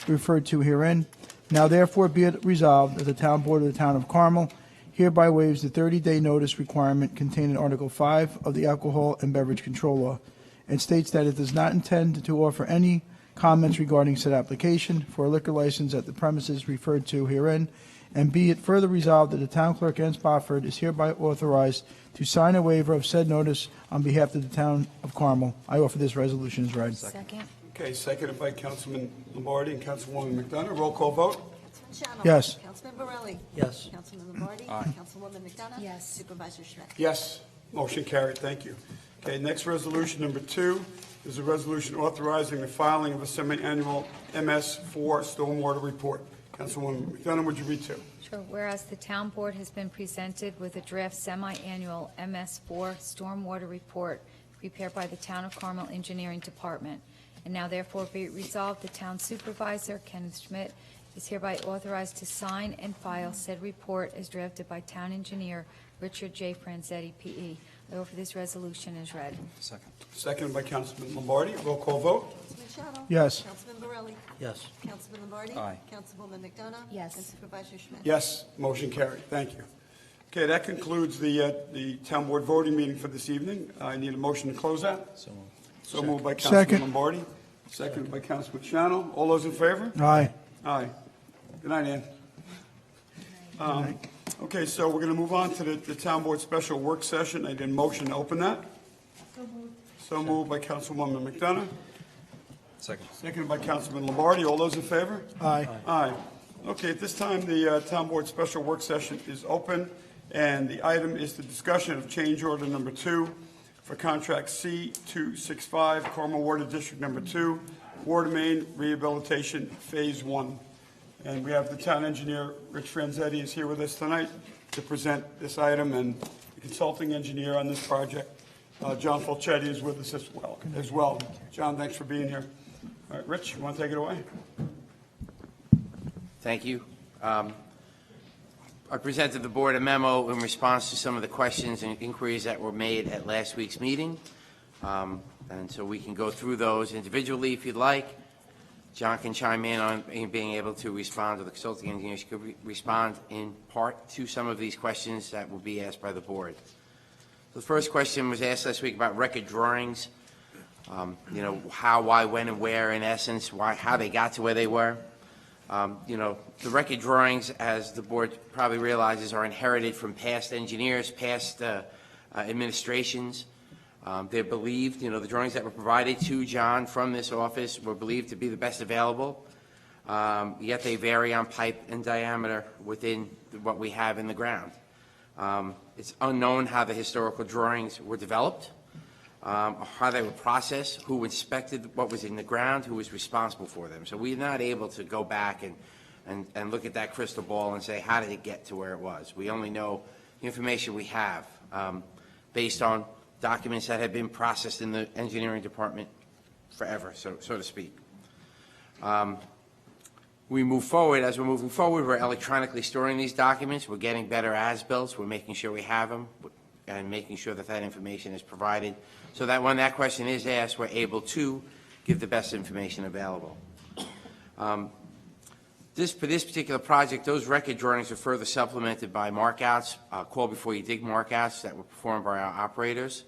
referred to herein, now therefore be it resolved that the Town Board of the Town of Carmel hereby waives the 30-day notice requirement contained in Article 5 of the Alcohol and Beverage Control Law, and states that it does not intend to offer any comments regarding said application for a liquor license at the premises referred to herein, and be it further resolved that the town clerk Ann Spofford is hereby authorized to sign a waiver of said notice on behalf of the town of Carmel. I offer this resolution as read. Second. Okay, seconded by Councilman Lombardi and Councilwoman McDonough. Roll call vote? Councilman Shannon. Yes. Councilman Borelli. Yes. Councilman Lombardi. Councilwoman McDonough. Yes. Supervisor Schmidt. Yes. Motion carried. Thank you. Okay, next resolution, number 2, is a resolution authorizing the filing of a semi-annual MS4 stormwater report. Councilwoman McDonough, would you read 2? Sure. Whereas the town board has been presented with a draft semi-annual MS4 stormwater report prepared by the Town of Carmel Engineering Department. And now therefore be it resolved, the town supervisor, Kenneth Schmidt, is hereby authorized to sign and file said report as drafted by town engineer Richard J. Franzetti, P.E. I offer this resolution as read. Seconded by Councilman Lombardi. Roll call vote? Councilman Shannon. Yes. Councilman Borelli. Yes. Councilman Lombardi. Aye. Councilwoman McDonough. Yes. And Supervisor Schmidt. Yes. Motion carried. Thank you. Okay, that concludes the town board voting meeting for this evening. I need a motion to close that. So moved by Councilman Second. Lombardi. Seconded by Councilman Shannon. All those in favor? Aye. Aye. Good night, Ann. Okay, so we're going to move on to the town board special work session. I need a motion to open that. So moved by Councilwoman McDonough. Second. Seconded by Councilman Lombardi. All those in favor? Aye. Aye. Okay, at this time, the town board special work session is open, and the item is the discussion of change order number 2 for contract C265, Carmel Water District number 2, water main rehabilitation phase 1. And we have the town engineer, Rich Franzetti, is here with us tonight to present this item, and the consulting engineer on this project, John Fulchetti, is with us as well. John, thanks for being here. All right, Rich, you want to take it away? Thank you. I presented the board a memo in response to some of the questions and inquiries that were made at last week's meeting. And so we can go through those individually if you'd like. John can chime in on being able to respond, or the consulting engineers could respond in part to some of these questions that will be asked by the board. The first question was asked last week about record drawings. How, why, when, and where, in essence, how they got to where they were. The record drawings, as the board probably realizes, are inherited from past engineers, past administrations. They're believed, the drawings that were provided to John from this office were believed to be the best available, yet they vary on pipe and diameter within what we have in the ground. It's unknown how the historical drawings were developed, how they were processed, who inspected what was in the ground, who was responsible for them. So we're not able to go back and look at that crystal ball and say, how did it get to where it was? We only know the information we have based on documents that have been processed in the engineering department forever, so to speak. We move forward. As we're moving forward, we're electronically storing these documents. We're getting better as-built. We're making sure we have them and making sure that that information is provided so that when that question is asked, we're able to give the best information available. For this particular project, those record drawings are further supplemented by markouts, call before you dig markouts that were performed by our operators,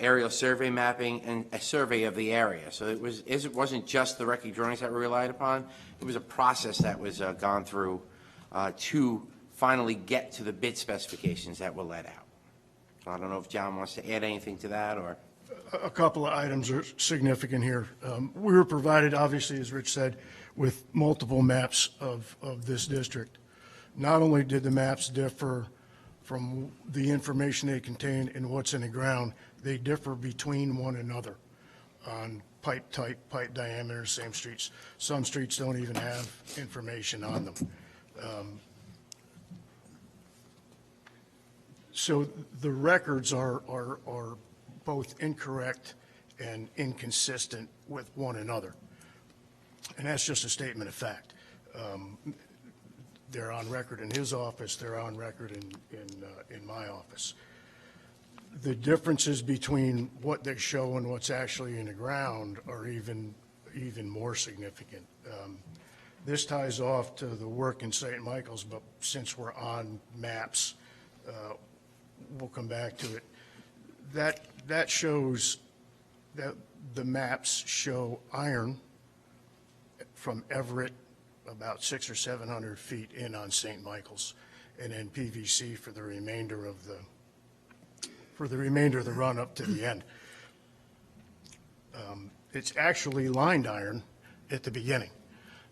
aerial survey mapping, and a survey of the area. So it wasn't just the record drawings that were relied upon. It was a process that was gone through to finally get to the bid specifications that were let out. I don't know if John wants to add anything to that, or... A couple of items are significant here. We were provided, obviously, as Rich said, with multiple maps of this district. Not only did the maps differ from the information they contain and what's in the ground, they differ between one another on pipe type, pipe diameter, same streets. Some streets don't even have information on them. So the records are both incorrect and inconsistent with one another. And that's just a statement of fact. They're on record in his office, they're on record in my office. The differences between what they show and what's actually in the ground are even more significant. This ties off to the work in St. Michael's, but since we're on maps, we'll come back to it. That shows that the maps show iron from Everett, about 600 or 700 feet in on St. Michael's, and then PVC for the remainder of the run up to the end. It's actually lined iron at the beginning,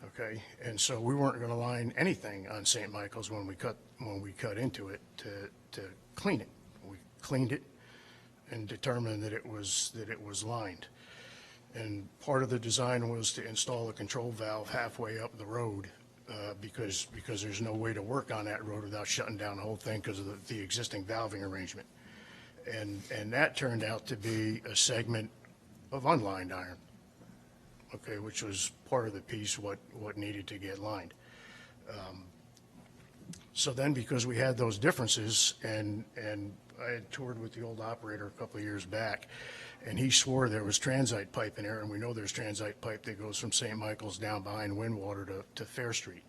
okay? And so we weren't going to line anything on St. Michael's when we cut into it to clean it. We cleaned it and determined that it was lined. And part of the design was to install a control valve halfway up the road because there's no way to work on that road without shutting down the whole thing because of the existing valving arrangement. And that turned out to be a segment of unlined iron, okay, which was part of the piece what needed to get lined. So then, because we had those differences, and I had toured with the old operator a couple of years back, and he swore there was transite pipe in there, and we know there's transite pipe that goes from St. Michael's down behind Windwater to Fair Street.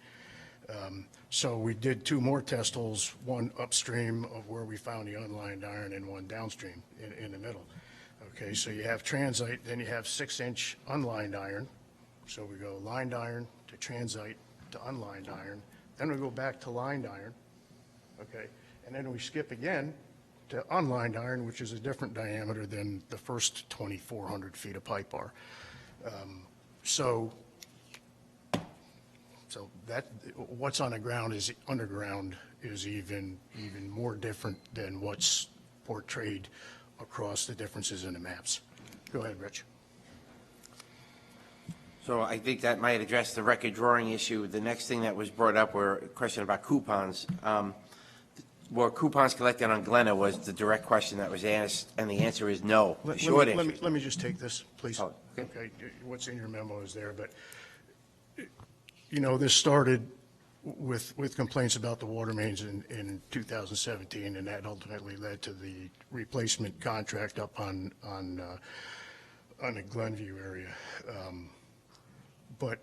So we did 2 more test holes, one upstream of where we found the unlined iron and one downstream in the middle. Okay, so you have transite, then you have 6-inch unlined iron. So we go lined iron to transite to unlined iron. Then we go back to lined iron, okay? And then we skip again to unlined iron, which is a different diameter than the first 2,400 feet of pipe are. So that, what's on the ground is underground is even more different than what's portrayed across the differences in the maps. Go ahead, Rich. So I think that might address the record drawing issue. The next thing that was brought up were a question about coupons. Were coupons collected on Glenna was the direct question that was asked, and the answer is no. The short answer. Let me just take this, please. Oh, okay. Okay, what's in your memo is there, but, you know, this started with complaints about the water mains in 2017, and that ultimately led to the replacement contract up on the Glenview area. But,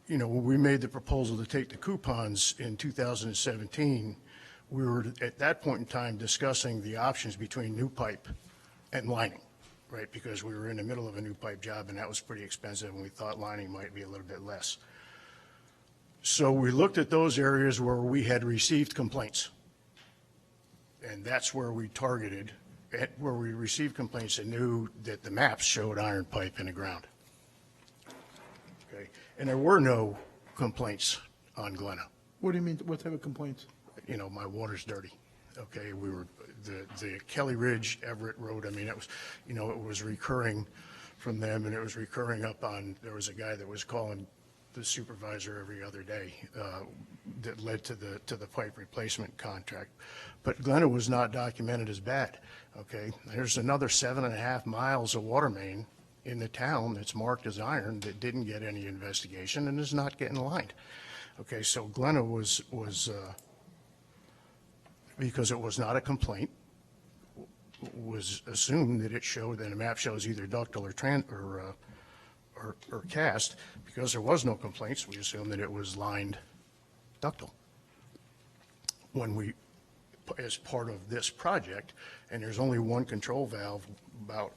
you know, when we made the proposal to take the coupons in 2017, we were at that point in time discussing the options between new pipe and lining, right? Because we were in the middle of a new pipe job, and that was pretty expensive, and we thought lining might be a little bit less. So we looked at those areas where we had received complaints, and that's where we targeted, where we received complaints and knew that the maps showed iron pipe in the ground. Okay, and there were no complaints on Glenna. What do you mean, what type of complaints? You know, my water's dirty. Okay, we were, the Kelly Ridge, Everett Road, I mean, it was, you know, it was recurring from them, and it was recurring up on, there was a guy that was calling the supervisor every other day that led to the pipe replacement contract. But Glenna was not documented as bad, okay? There's another 7.5 miles of water main in the town that's marked as iron that didn't get any investigation and is not getting lined. Okay, so Glenna was because it was not a complaint, was assumed that it showed, that a map shows either ductile or cast. Because there was no complaints, we assumed that it was lined ductile. When we, as part of this project, and there's only one control valve about,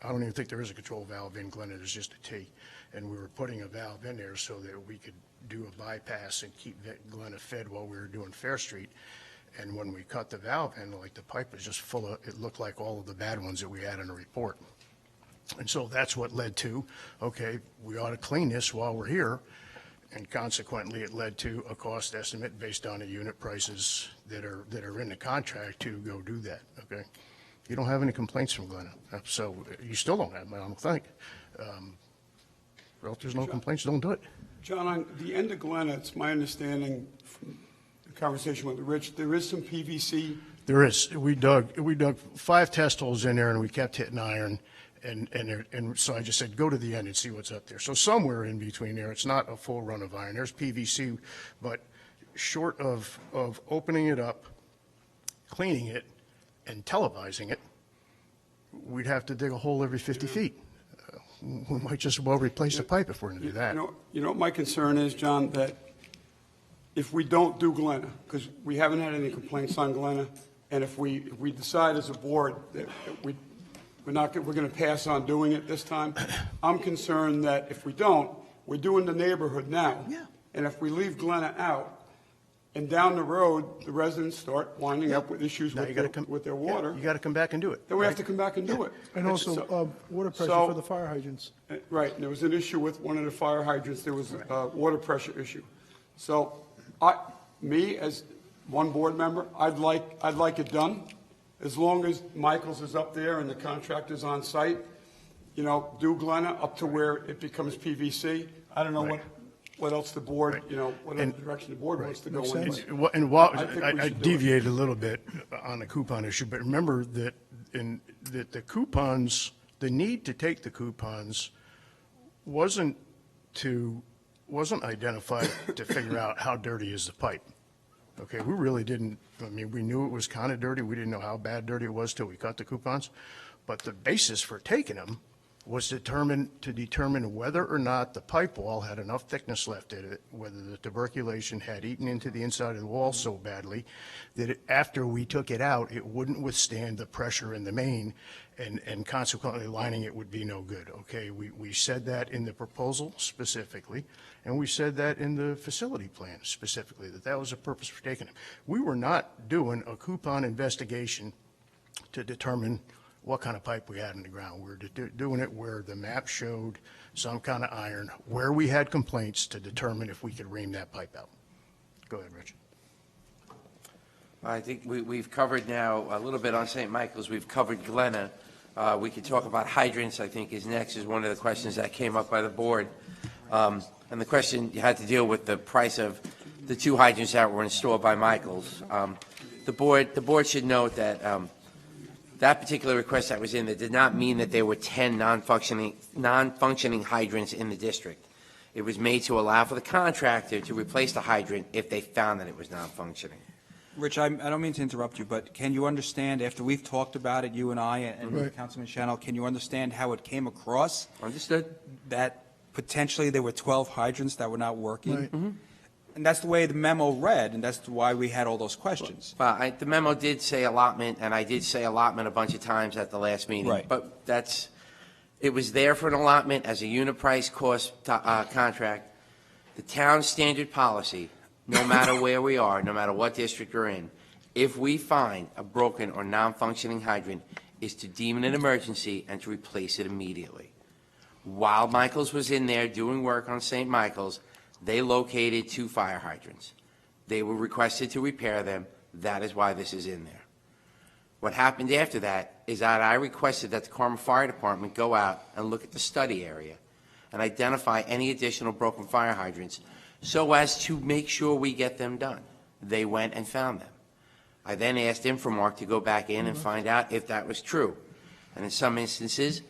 I don't even think there is a control valve in Glenna, there's just a T. And we were putting a valve in there so that we could do a bypass and keep Glenna fed while we were doing Fair Street. And when we cut the valve handle, like the pipe was just full of, it looked like all of the bad ones that we had in the report. And so that's what led to, okay, we ought to clean this while we're here. And consequently, it led to a cost estimate based on the unit prices that are in the contract to go do that, okay? You don't have any complaints from Glenna, so you still don't have them, I don't think. Well, if there's no complaints, don't do it. John, on the end of Glenna, it's my understanding from the conversation with Rich, there is some PVC. There is. We dug 5 test holes in there, and we kept hitting iron. And so I just said, go to the end and see what's up there. So somewhere in between there, it's not a full run of iron. There's PVC, but short of opening it up, cleaning it, and televising it, we'd have to dig a hole every 50 feet. We might just well replace the pipe if we're going to do that. You know what my concern is, John, that if we don't do Glenna, because we haven't had any complaints on Glenna, and if we decide as a board that we're going to pass on doing it this time, I'm concerned that if we don't, we're doing the neighborhood now. Yeah. And if we leave Glenna out, and down the road, the residents start winding up with issues Now you with gotta their, come- with their yeah, water, You got to come back and do it. then we have right? to come back and do it. And It's also, so- water pressure so- for the fire hydrants. Right, and there was an issue with one of the fire hydrants, there was a water pressure issue. So, me, as one board member, I'd like it done, as long as Michaels is up there and the contractor's on site, you know, do Glenna up to where it becomes PVC. I don't know what else the board, you know, what other direction the board wants to go in. but And while, I think we I should do it. deviated a little bit on the coupon issue, but remember that that the coupons, the need to take the coupons wasn't identified to figure out how dirty is the pipe. Okay, we really didn't, I mean, we knew it was kind of dirty, we didn't know how bad dirty it was till we cut the coupons, but the basis for taking them was to determine whether or not the pipe wall had enough thickness left in it, whether the tuberculation had eaten into the inside of the wall so badly that after we took it out, it wouldn't withstand the pressure in the main, and consequently lining it would be no good, okay? We said that in the proposal specifically, and we said that in the facility plan specifically, that was the purpose for taking it. We were not doing a coupon investigation to determine what kind of pipe we had in the ground. We were doing it where the map showed some kind of iron, where we had complaints to determine if we could ream that pipe out. Go ahead, Rich. I think we've covered now a little bit on St. Michael's. We've covered Glenna. We could talk about hydrants, I think, is next, is one of the questions that came up by the board. And the question you had to deal with the price of the 2 hydrants that were installed by Michael's. The board should note that that particular request that was in there did not mean that there were 10 non-functioning hydrants in the district. It was made to allow for the contractor to replace the hydrant if they found that it was non-functioning. Rich, I don't mean to interrupt you, but can you understand, after we've talked about it, you and I and Right. Councilman Chanel, can you understand how it came across Understood? that potentially there were 12 hydrants that were not working? Right. And that's the way the memo read, and that's why we had all those questions. Well, the memo did say allotment, and I did say allotment a bunch of times at the last meeting. Right. But it was there for an allotment as a unit price cost contract. The town standard policy, no matter where we are, no matter what district we're in, if we find a broken or non-functioning hydrant, is to deem it an emergency and to replace it immediately. While Michael's was in there doing work on St. Michael's, they located 2 fire hydrants. They were requested to repair them. That is why this is in there. What happened after that is that I requested that the Carmel Fire Department go out and look at the study area and identify any additional broken fire hydrants so as to make sure we get them done. They went and found them. I then asked Infomark to go back in and find out if that was true. And in some instances,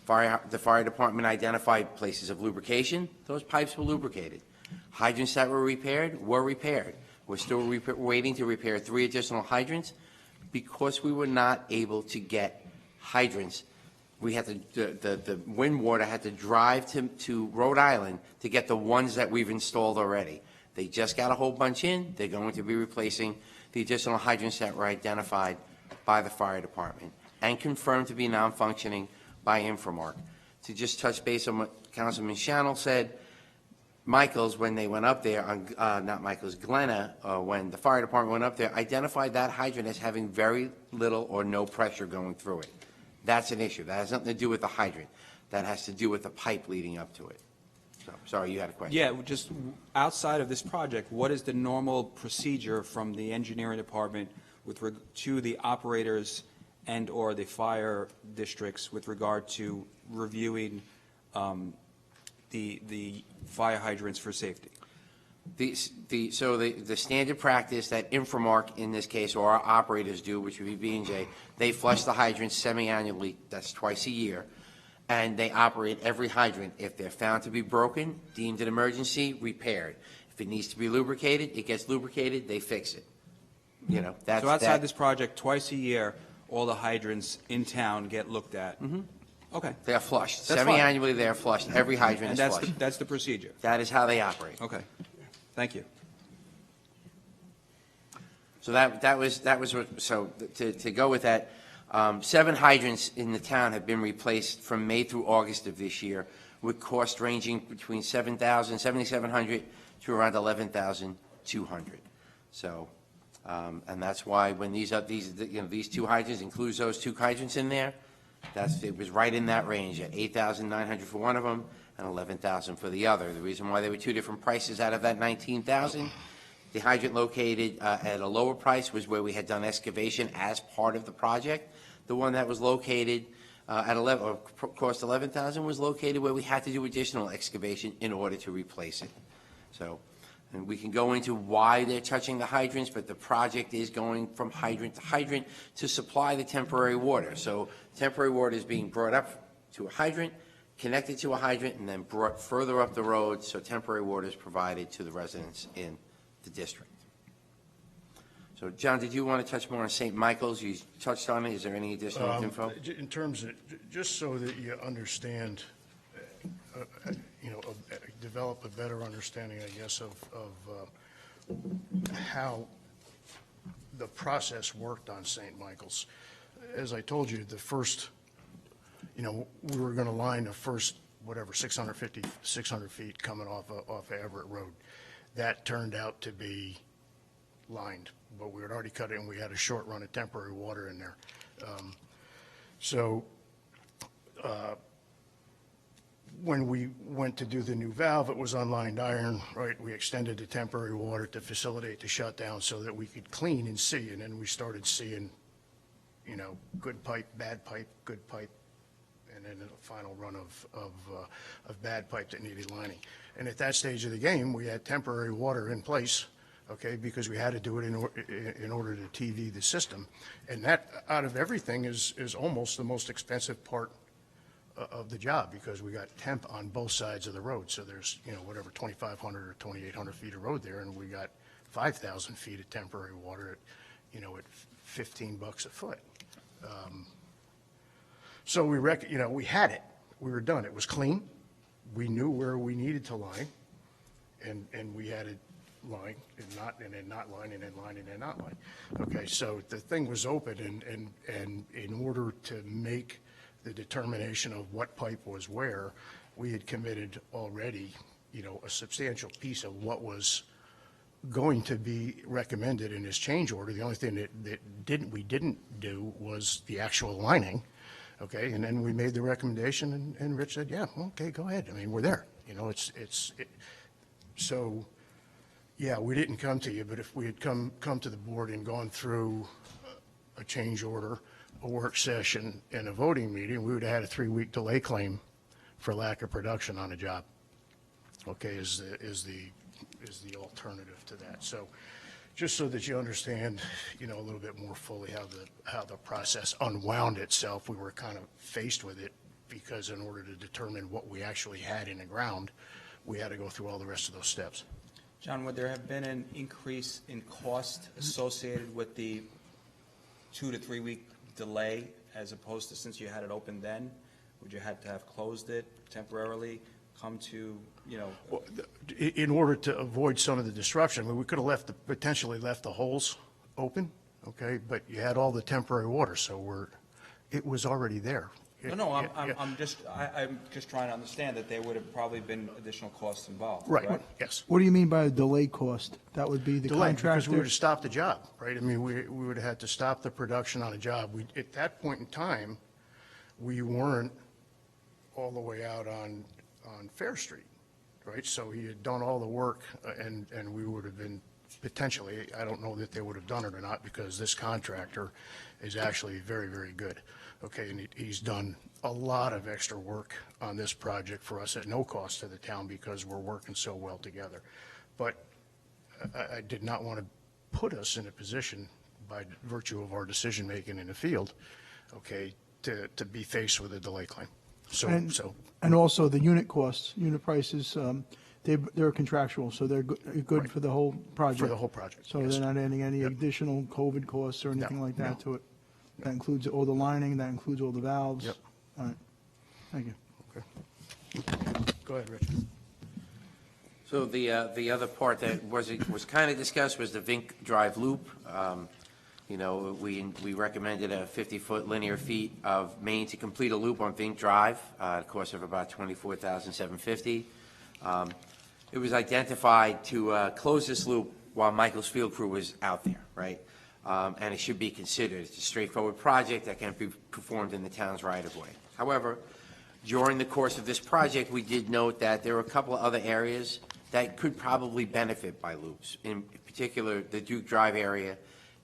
the fire department identified places of lubrication. Those pipes were lubricated. Hydrants that were repaired were repaired. We're still waiting to repair 3 additional hydrants because we were not able to get hydrants. We had to, the wind water had to drive to Rhode Island to get the ones that we've installed already. They just got a whole bunch in. They're going to be replacing the additional hydrants that were identified by the fire department and confirmed to be non-functioning by Infomark. To just touch base on what Councilman Chanel said, Michael's, when they went up there, not Michael's, Glenna, when the fire department went up there, identified that hydrant as having very little or no pressure going through it. That's an issue. That has nothing to do with the hydrant. That has to do with the pipe leading up to it. So, sorry, you had a question. Yeah, just outside of this project, what is the normal procedure from the engineering department to the operators and/or the fire districts with regard to reviewing the fire hydrants for safety? The standard practice that Infomark, in this case, or our operators do, which would be B&J, they flush the hydrants semi-annually, that's twice a year, and they operate every hydrant. If they're found to be broken, deemed an emergency, repaired. If it needs to be lubricated, it gets lubricated, they fix it. You know, that's So outside this project, twice a year, all the hydrants in town get looked at? Mm-hmm. Okay. They're flushed. That's fine. Semi-annually, they're flushed. Every hydrant And is flushed. that's the procedure? That is how they operate. Okay. Thank you. So that was so to go with that, 7 hydrants in the town have been replaced from May through August of this year with cost ranging between $7,700 to around $11,200. So, and that's why when these two hydrants, includes those two hydrants in there, it was right in that range at $8,900 for one of them and $11,000 for the other. The reason why they were two different prices out of that $19,000, the hydrant located at a lower price was where we had done excavation as part of the project. The one that was located cost $11,000 was located where we had to do additional excavation in order to replace it. So, and we can go into why they're touching the hydrants, but the project is going from hydrant to hydrant to supply the temporary water. So temporary water is being brought up to a hydrant, connected to a hydrant, and then brought further up the road, so temporary water is provided to the residents in the district. So, John, did you want to touch more on St. Michael's? You touched on it. Is there any additional info? In terms of, just so that you understand, develop a better understanding, I guess, of how the process worked on St. Michael's. As I told you, the first, we were going to line the first, 600 feet coming off Everett Road. That turned out to be lined, but we had already cut it, and we had a short run of temporary water in there. When we went to do the new valve, it was unlined iron, right? We extended the temporary water to facilitate the shutdown so that we could clean and see, and then we started seeing, good pipe, bad pipe, good pipe, and then a final run of bad pipe that needed lining. And at that stage of the game, we had temporary water in place, okay, because we had to do it in order to TV the system. And that, out of everything, is almost the most expensive part of the job, because we got temp on both sides of the road. So there's, 2,500 or 2,800 feet of road there, and we got 5,000 feet of temporary water at, at $15 a foot. So we had it. We were done. It was clean. We knew where we needed to line, and we had it line and then not line and then line and then not line. Okay, so the thing was open, and in order to make the determination of what pipe was where, we had committed already, a substantial piece of what was going to be recommended in this change order. The only thing that we didn't do was the actual lining. Okay, and then we made the recommendation, and Rich said, yeah, okay, go ahead. I mean, we're there. So, yeah, we didn't come to you, but if we had come to the board and gone through a change order, a work session, and a voting meeting, we would have had a 3-week delay claim for lack of production on a job. Okay, is the alternative to that. So, just so that you understand, a little bit more fully how the process unwound itself, we were kind of faced with it, because in order to determine what we actually had in the ground, we had to go through all the rest of those steps. John, would there have been an increase in cost associated with the 2 to 3 week delay, as opposed to, since you had it open then? Would you have to have closed it temporarily, come to, Well, in order to avoid some of the disruption, we could have potentially left the holes open, okay, but you had all the temporary water, so it was already there. No, I'm just trying to understand that there would have probably been additional costs involved. Right, correct? yes. What do you mean by a delay cost? That would be the Delay, because we contractor? would have stopped the job, right? I mean, we would have had to stop the production on a job. At that point in time, we weren't all the way out on Fair Street, right? So he had done all the work, and we would have been potentially, I don't know that they would have done it or not, because this contractor is actually very, very good. Okay, and he's done a lot of extra work on this project for us at no cost to the town, because we're working so well together. But I did not want to put us in a position, by virtue of our decision-making in the field, okay, to be faced with a delay claim. And also the unit costs, unit prices, they're contractual, so they're good Right. for the whole project. For the whole project, So yes. they're not adding any additional COVID costs or anything like that no. to it? That includes all the lining, that includes all the valves? Yep. All right, thank you. Okay. Go ahead, Rich. So the other part that was kind of discussed was the Vink Drive Loop. You know, we recommended a 50-foot linear feet of main to complete a loop on Vink Drive, at a cost of about $24,750. It was identified to close this loop while Michael's field crew was out there, right? And it should be considered. It's a straightforward project that can be performed in the town's right-of-way. However, during the course of this project, we did note that there were a couple of other areas that could probably benefit by loops. In particular, the Duke Drive area,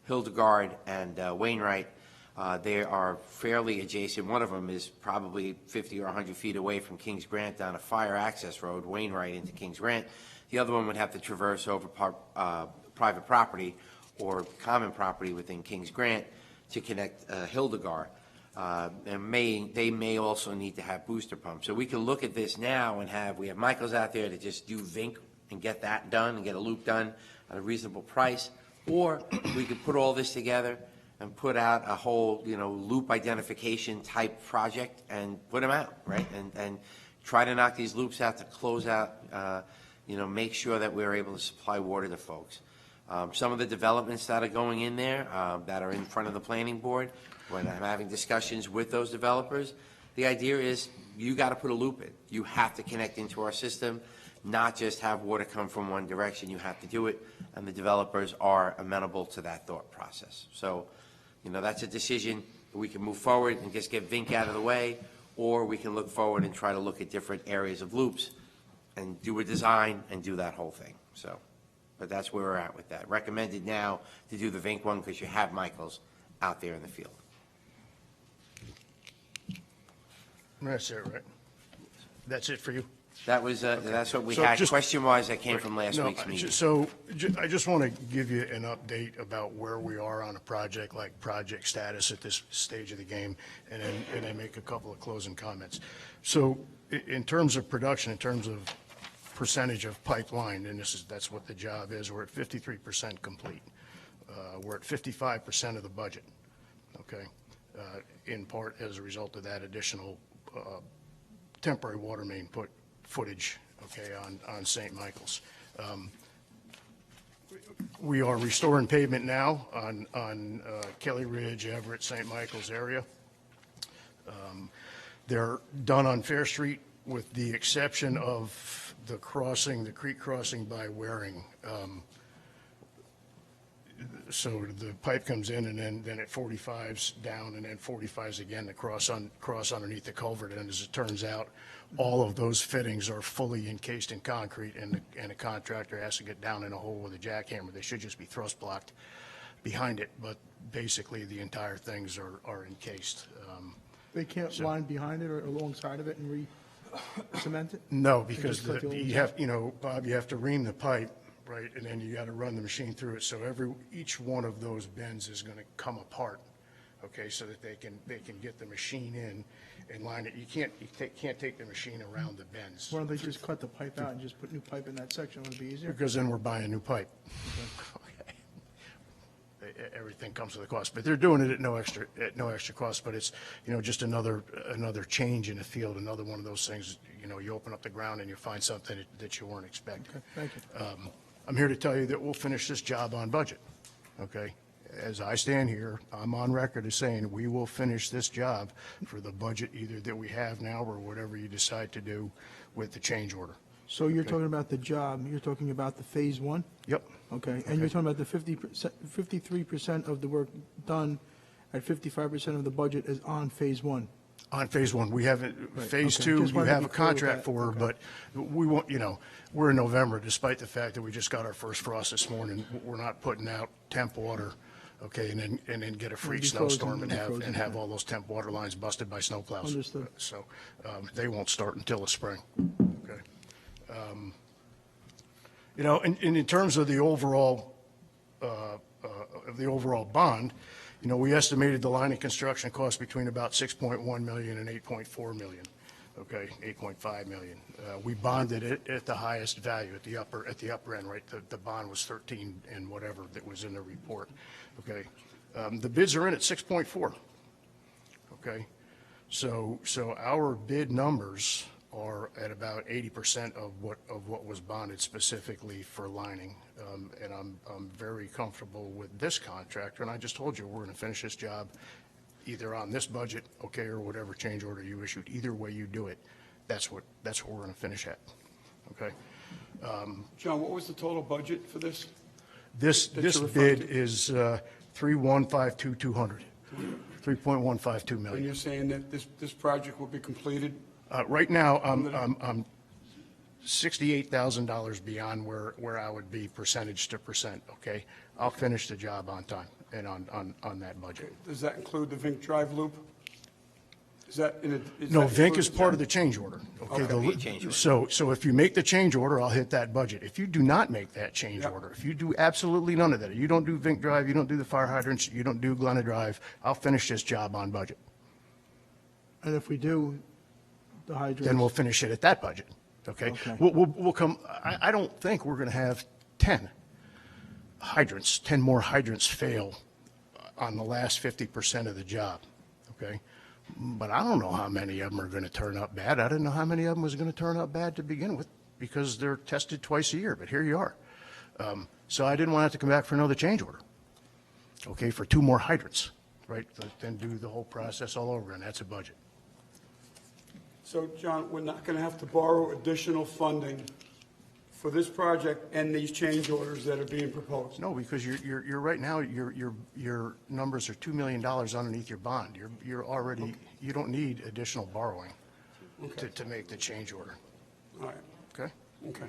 Hildegard and Wainwright, they are fairly adjacent. One of them is probably 50 or 100 feet away from Kings Grant down a fire access road, Wainwright into Kings Grant. The other one would have to traverse over private property or common property within Kings Grant to connect Hildegard. And they may also need to have booster pumps. So we can look at this now and we have Michael's out there to just do Vink and get that done and get a loop done at a reasonable price. Or we could put all this together and put out a whole, loop identification type project and put them out, right? And try to knock these loops out to close out, make sure that we're able to supply water to folks. Some of the developments that are going in there that are in front of the planning board, when I'm having discussions with those developers, the idea is you got to put a loop in. You have to connect into our system, not just have water come from one direction. You have to do it, and the developers are amenable to that thought process. So, that's a decision. We can move forward and just get Vink out of the way, or we can look forward and try to look at different areas of loops and do a design and do that whole thing. So, but that's where we're at with that. Recommended now to do the Vink one because you have Michael's out there in the field. That's it, right? That's it for you? That was, that's what we So had. just- Question-wise, that came from last No, week's meeting. So I just want to give you an update about where we are on a project, like project status at this stage of the game, and then make a couple of closing comments. So in terms of production, in terms of percentage of pipeline, and that's what the job is, we're at 53% complete. We're at 55% of the budget, okay? In part as a result of that additional temporary water main footage, okay, on St. Michael's. We are restoring pavement now on Kelly Ridge, Everett, St. Michael's area. They're done on Fair Street with the exception of the creek crossing by Waring. So the pipe comes in and then it 45s down and then 45s again to cross underneath the culvert. And as it turns out, all of those fittings are fully encased in concrete and a contractor has to get down in a hole with a jackhammer. They should just be thrust blocked behind it, but basically the entire things are encased. They can't line behind it or alongside of it and re-cement it? No, because just like the old you have, Bob, you have to ream the pipe, right, and then you got to run the machine through it. So each one of those bends is going to come apart, okay, so that they can get the machine in and line it. You can't take the machine around the bends. Why don't they just cut the pipe out and just put new pipe in that section? Would it be easier? Because then we're buying new pipe. Okay. Everything comes with a cost, but they're doing it at no extra cost. But it's just another change in the field, another one of those things. You open up the ground and you find something that you weren't expecting. Okay, thank you. I'm here to tell you that we'll finish this job on budget. Okay, as I stand here, I'm on record as saying we will finish this job for the budget either that we have now or whatever you decide to do with the change order. So you're talking about the job, you're talking about the phase one? Yep. Okay, and you're talking about the 53% of the work done at 55% of the budget is on phase one? On phase one, we haven't, Right, phase okay. two, Just you wanted to have be a clear with contract that. for, Okay. but we won't, we're in November, despite the fact that we just got our first frost this morning. We're not putting out temp water, okay, and then get a freak be snowstorm frozen, and it'll be frozen, have yeah. all those temp water lines busted by snowplows. Understood. So they won't start until the spring, okay? And in terms of the overall bond, we estimated the line of construction cost between about 6.1 million and 8.4 million, okay, 8.5 million. We bonded it at the highest value, at the upper end, right? The bond was 13 and whatever that was in the report, okay? The bids are in at 6.4, okay? So our bid numbers are at about 80% of what was bonded specifically for lining. And I'm very comfortable with this contractor, and I just told you, we're going to finish this job either on this budget, okay, or whatever change order you issued. Either way you do it, that's what we're going to finish at, okay? John, what was the total budget for this? This that you're bid referring to? is 3,152,200, 3.152 And million. you're saying that this project will be completed? Right now, I'm $68,000 beyond where I would be percentage to percent, okay? I'll finish the job on time and on that budget. Does that include the Vink Drive loop? Is that in a? No, Vink is part of the change order, okay? Okay. The Be a change order. So if you make the change order, I'll hit that budget. If you do not make that change Yep. order, if you do absolutely none of that, you don't do Vink Drive, you don't do the fire hydrants, you don't do Glenna Drive, I'll finish this job on budget. And if we do the hydrants? Then we'll finish it at that budget, okay? Okay. We'll come, I don't think we're going to have 10 more hydrants fail on the last 50% of the job, okay? But I don't know how many of them are going to turn up bad. I didn't know how many of them was going to turn up bad to begin with because they're tested twice a year, but here you are. So I didn't want to have to come back for another change order, okay, for 2 more hydrants, right? Then do the whole process all over, and that's a budget. So, John, we're not going to have to borrow additional funding for this project and these change orders that are being proposed? No, because you're right now, your numbers are $2 million underneath your bond. You're already, you don't need additional borrowing to make the change order, All right, okay? okay.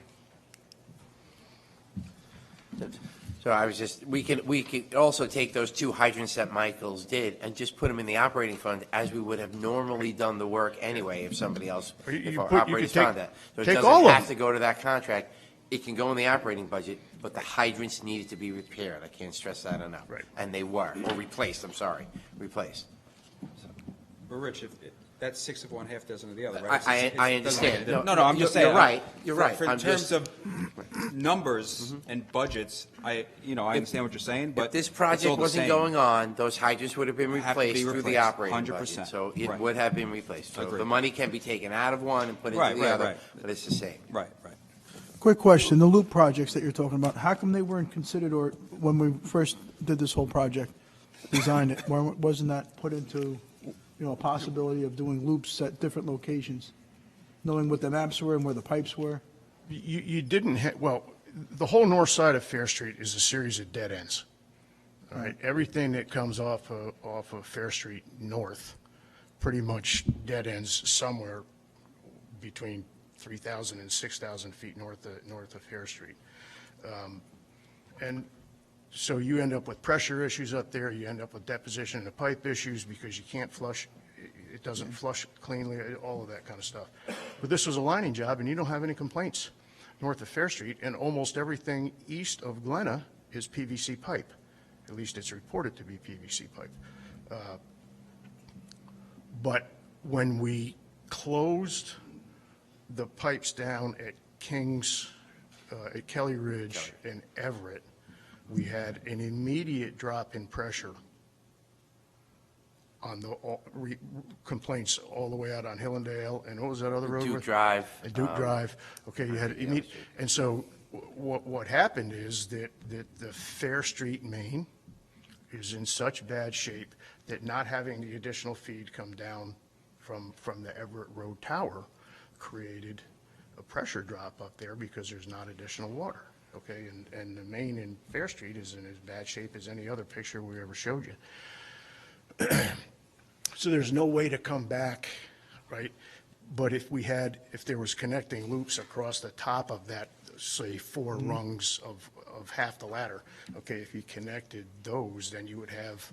So I was just, we could also take those 2 hydrants that Michael's did and just put them in the operating fund as we would have normally done the work anyway if somebody else, Or you if our put- you operators could take- found that. So it take doesn't all of have them. to go to that contract. It can go in the operating budget, but the hydrants needed to be repaired. I can't stress that enough. Right. And they were, or replaced, I'm sorry, replaced. But Rich, that's 6 of one, half dozen of the other, right? I understand. No, I'm just saying. You're right, you're right. In I'm terms just- of numbers and budgets, I understand what you're saying, but If this it's all project the wasn't same. going on, those hydrants would have been Have to be replaced through the replaced, operating 100%. budget. So it Right. would have been replaced. So Agreed. the money can be taken out of one and put into Right, the right, other, right. but it's the same. Right. Quick question, the loop projects that you're talking about, how come they weren't considered, or when we first did this whole project, designed it, wasn't that put into, a possibility of doing loops at different locations, knowing what the maps were and where the pipes were? You didn't, well, the whole north side of Fair Street is a series of dead ends. All right, everything that comes off of Fair Street north, pretty much dead ends somewhere between 3,000 and 6,000 feet north of Fair Street. And so you end up with pressure issues up there, you end up with deposition of the pipe issues because you can't flush, it doesn't flush cleanly, all of that kind of stuff. But this was a lining job, and you don't have any complaints north of Fair Street, and almost everything east of Glenna is PVC pipe. At least it's reported to be PVC pipe. But when we closed the pipes down at Kings, at Kelly Ridge and Everett, we had an immediate drop in pressure on the complaints all the way out on Hillendale, and what was that other road? Duke Drive. And Duke Drive. Okay, you had immediate, and so what happened is that the Fair Street main is in such bad shape that not having the additional feed come down from the Everett Road Tower created a pressure drop up there because there's not additional water, okay? And the main in Fair Street is in as bad shape as any other picture we ever showed you. So there's no way to come back, right? But if there was connecting loops across the top of that, say, 4 rungs of half the ladder, okay, if you connected those, then you'd have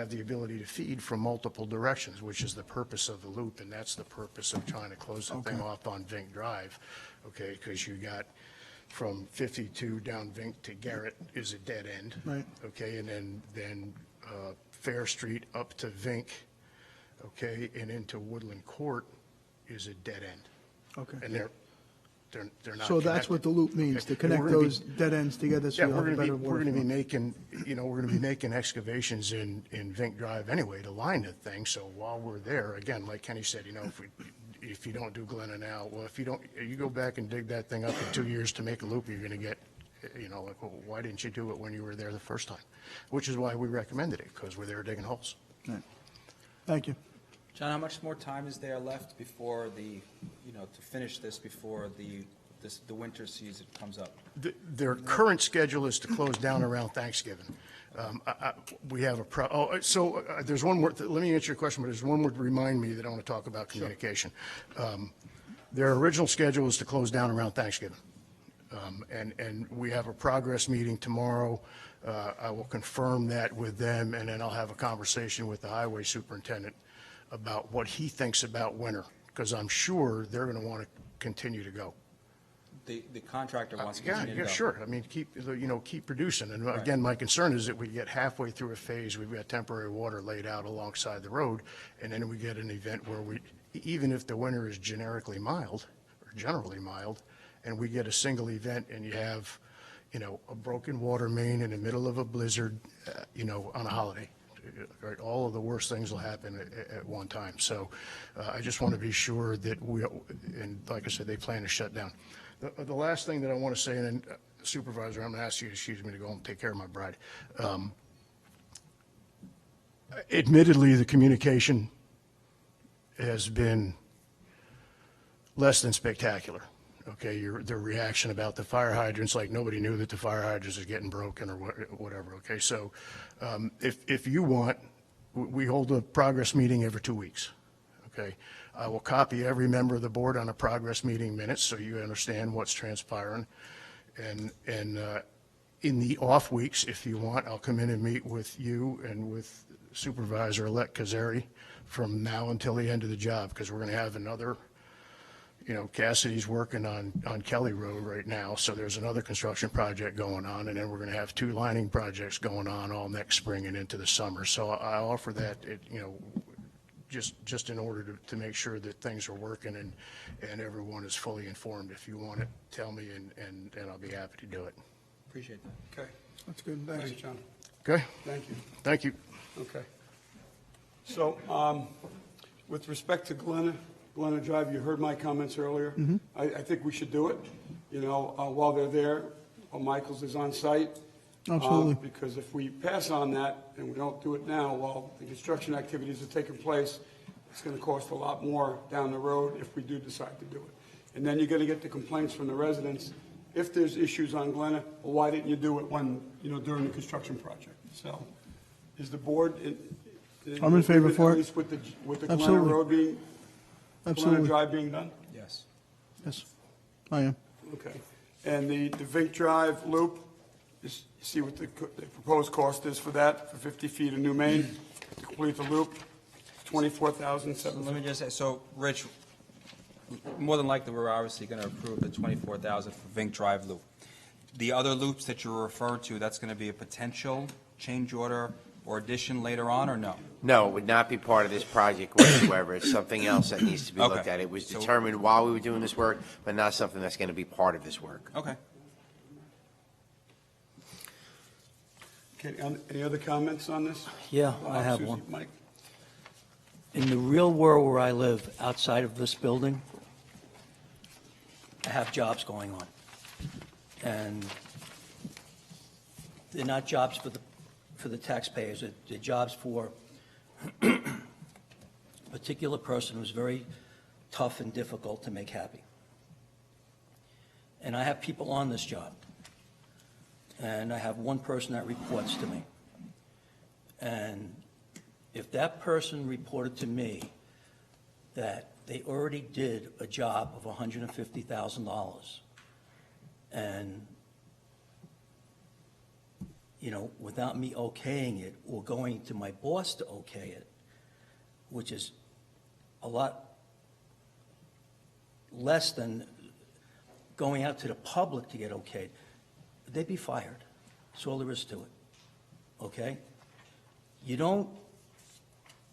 the ability to feed from multiple directions, which is the purpose of the loop, and that's the purpose of trying to close the thing off on Vink Drive, okay, because you got from 52 down Vink to Garrett is a dead end. Right. Okay, and then Fair Street up to Vink, okay, and into Woodland Court is a dead end. Okay. And they're not So that's what the loop means, to Okay. And connect we're gonna be- those dead ends together so Yeah, you'll we're have a gonna be, better we're water gonna be flow. making, we're gonna be making excavations in Vink Drive anyway to line the thing, so while we're there, again, like Kenny said, if you don't do Glenna now. Well, if you go back and dig that thing up in 2 years to make a loop, you're going to get, like, well, why didn't you do it when you were there the first time? Which is why we recommended it, because we're there digging holes. Thank you. John, how much more time is there left before to finish this before the winter season comes up? Their current schedule is to close down around Thanksgiving. We have there's one more, let me answer your question, but there's one more to remind me that I want to talk about communication. Their original schedule is to close down around Thanksgiving. And we have a progress meeting tomorrow. I will confirm that with them, and then I'll have a conversation with the highway superintendent about what he thinks about winter, because I'm sure they're going to want to continue to go. The contractor wants to continue to go. Yeah, sure. I mean, keep producing. And again, my concern is that we get halfway through a phase, we've got temporary water laid out alongside the road, and then we get an event where even if the winter is generically mild, and we get a single event and you have, a broken water main in the middle of a blizzard, on a holiday. Right, all of the worst things will happen at one time. So I just want to be sure that and like I said, they plan to shut down. The last thing that I want to say, and then Supervisor, I'm going to ask you to excuse me to go and take care of my bride. Admittedly, the communication has been less than spectacular. Okay, the reaction about the fire hydrants, like nobody knew that the fire hydrants are getting broken or whatever. Okay, so if you want, we hold a progress meeting every 2 weeks. Okay, I will copy every member of the board on a progress meeting minutes so you understand what's transpiring. And in the off weeks, if you want, I'll come in and meet with you and with Supervisor-elect Kazari from now until the end of the job, because we're going to have another. Cassidy's working on Kelly Road right now, so there's another construction project going on, and then we're going to have 2 lining projects going on all next spring and into the summer. So I offer that, just in order to make sure that things are working and everyone is fully informed. If you want it, tell me, and I'll be happy to do it. Appreciate that. Okay. That's good. Thanks, John. Okay? Thank you. Thank you. Okay. So with respect to Glenna Drive, you heard my comments earlier. I think we should do it, while they're there, while Michaels is on site. Absolutely. Because if we pass on that and we don't do it now while the construction activities are taking place, it's going to cost a lot more down the road if we do decide to do it. And then you're going to get the complaints from the residents. If there's issues on Glenna, well, why didn't you do it during the construction project? So is the board I'm in favor for it. At least with the Glenna Absolutely. Road being Absolutely. Glenna Drive being done? Yes. Yes, I am. Okay. And the Vink Drive loop, you see what the proposed cost is for that, for 50 feet of new main, to complete the loop, $24,700. Let me just say, so Rich, more than likely, we're obviously going to approve the $24,000 for Vink Drive loop. The other loops that you referred to, that's going to be a potential change order or addition later on, or no? No, it would not be part of this project whatsoever. It's something else that needs to be looked Okay. at. It was So- determined while we were doing this work, but not something that's going to be part of this work. Okay. Okay, any other comments on this? Yeah, I have Susie, one. Mike? In the real world where I live, outside of this building, I have jobs going on. And they're not jobs for the taxpayers, they're jobs for a particular person who's very tough and difficult to make happy. And I have people on this job. And I have one person that reports to me. And if that person reported to me that they already did a job of $150,000, and, without me okaying it or going to my boss to okay it, which is a lot less than going out to the public to get okayed, they'd be fired. That's all there is to it, okay? You don't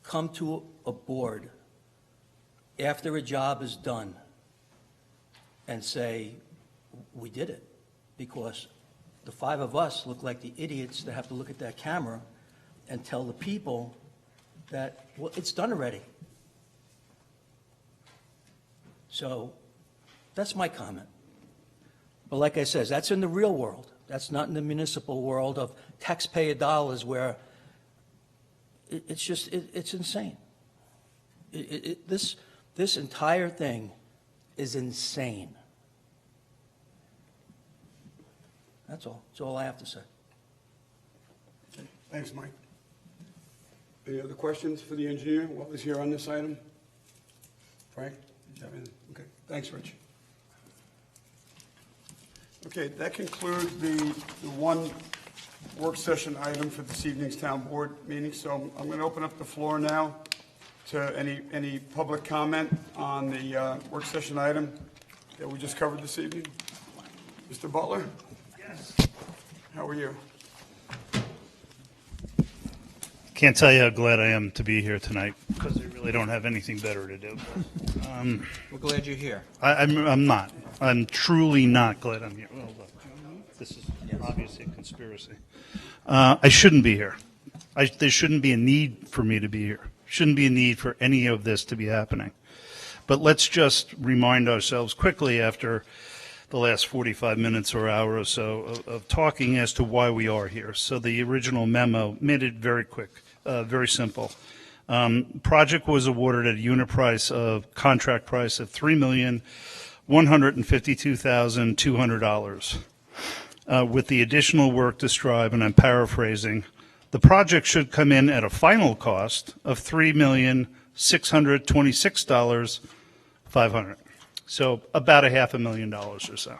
come to a board after a job is done and say, we did it, because the 5 of us look like the idiots that have to look at that camera and tell the people that, well, it's done already. So that's my comment. But like I says, that's in the real world. That's not in the municipal world of taxpayer dollars where it's just, it's insane. This entire thing is insane. That's all. That's all I have to say. Thanks, Mike. Any other questions for the engineer while he's here on this item? Frank? Did you have anything? Okay, thanks, Rich. Okay, that concludes the one work session item for this evening's town board meeting. So I'm going to open up the floor now to any public comment on the work session item that we just covered this evening. Mr. Butler? Yes. How are you? Can't tell you how glad I am to be here tonight, because I really don't have anything better to do. We're glad you're here. I'm not. I'm truly not glad I'm here. Well, look, this is obviously a conspiracy. I shouldn't be here. There shouldn't be a need for me to be here. Shouldn't be a need for any of this to be happening. But let's just remind ourselves quickly after the last 45 minutes or hour or so of talking as to why we are here. So the original memo made it very quick, very simple. Project was awarded at a unit price of contract price of $3,152,200. With the additional work described, and I'm paraphrasing, the project should come in at a final cost of $3,626,500. So about $500,000 or so.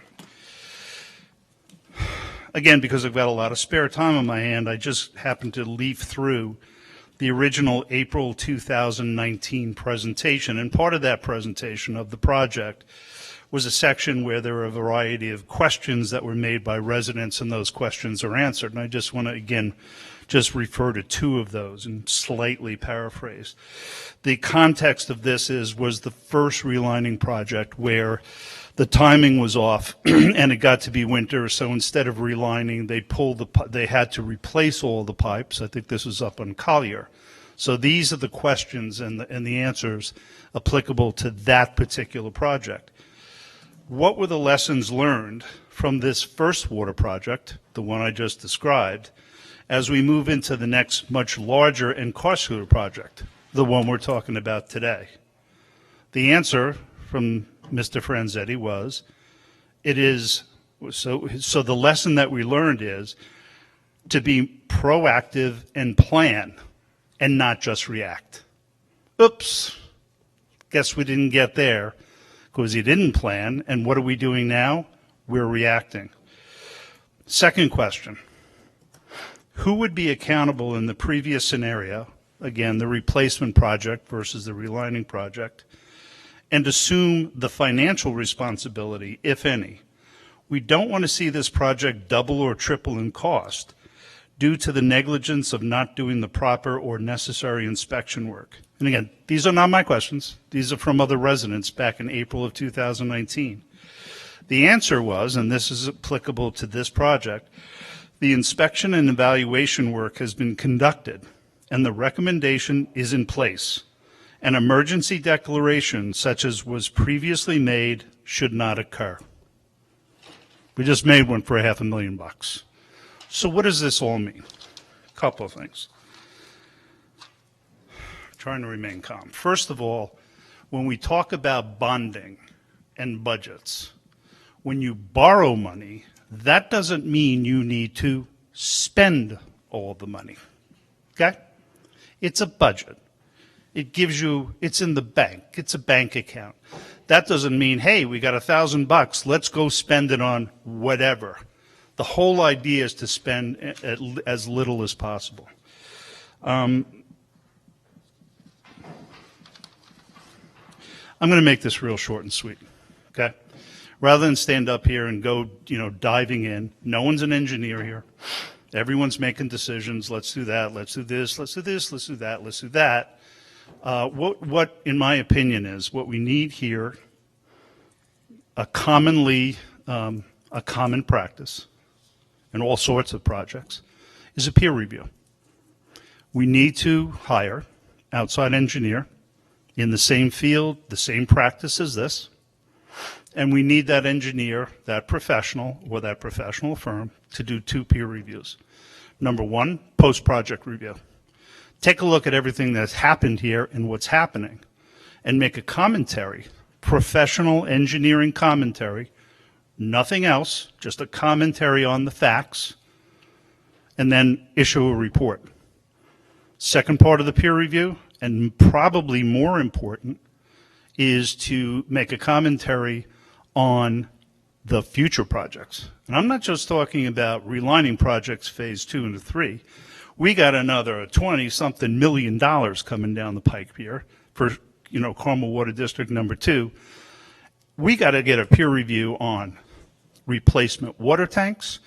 Again, because I've got a lot of spare time on my hand, I just happened to leaf through the original April 2019 presentation. And part of that presentation of the project was a section where there were a variety of questions that were made by residents, and those questions are answered. And I just want to, again, just refer to two of those and slightly paraphrase. The context of this was the first relining project where the timing was off and it got to be winter, so instead of relining, they had to replace all the pipes. I think this was up on Collier. So these are the questions and the answers applicable to that particular project. What were the lessons learned from this first water project, the one I just described, as we move into the next much larger and costlier project, the one we're talking about today? The answer from Mr. Franzetti was, so the lesson that we learned is to be proactive and plan and not just react. Oops, guess we didn't get there because he didn't plan, and what are we doing now? We're reacting. Second question. Who would be accountable in the previous scenario, again, the replacement project versus the relining project, and assume the financial responsibility, if any? We don't want to see this project double or triple in cost due to the negligence of not doing the proper or necessary inspection work. And again, these are not my questions. These are from other residents back in April of 2019. The answer was, and this is applicable to this project, the inspection and evaluation work has been conducted, and the recommendation is in place. An emergency declaration, such as was previously made, should not occur. We just made one for $500,000. So what does this all mean? A couple of things. Trying to remain calm. First of all, when we talk about bonding and budgets, when you borrow money, that doesn't mean you need to spend all the money. Okay? It's a budget. It gives you, it's in the bank. It's a bank account. That doesn't mean, hey, we got $1,000, let's go spend it on whatever. The whole idea is to spend as little as possible. I'm going to make this real short and sweet, okay? Rather than stand up here and go, diving in. No one's an engineer here. Everyone's making decisions. Let's do that. Let's do this. Let's do this. Let's do that. Let's do that. What, in my opinion, is what we need here, a common practice in all sorts of projects, is a peer review. We need to hire outside engineer in the same field, the same practice as this, And we need that engineer, that professional, or that professional firm to do 2 peer reviews. Number 1, post-project review. Take a look at everything that's happened here and what's happening, and make a commentary, professional engineering commentary, nothing else, just a commentary on the facts, and then issue a report. Second part of the peer review, and probably more important, is to make a commentary on the future projects. And I'm not just talking about relining projects phase 2 and 3. We got another 20-something million coming down the pike here for, Carmel Water District number 2. We got to get a peer review on replacement water tanks,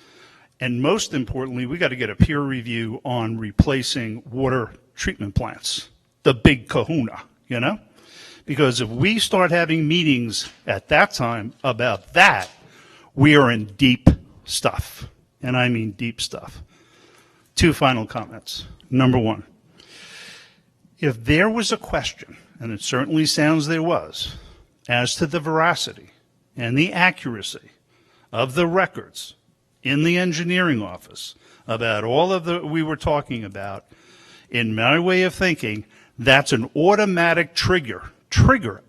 and most importantly, we got to get a peer review on replacing water treatment plants, the big kahuna, Because if we start having meetings at that time about that, we are in deep stuff, and I mean deep stuff. 2 final comments. Number 1, if there was a question, and it certainly sounds there was, as to the veracity and the accuracy of the records in the engineering office about all of the we were talking about, in my way of thinking, that's an automatic trigger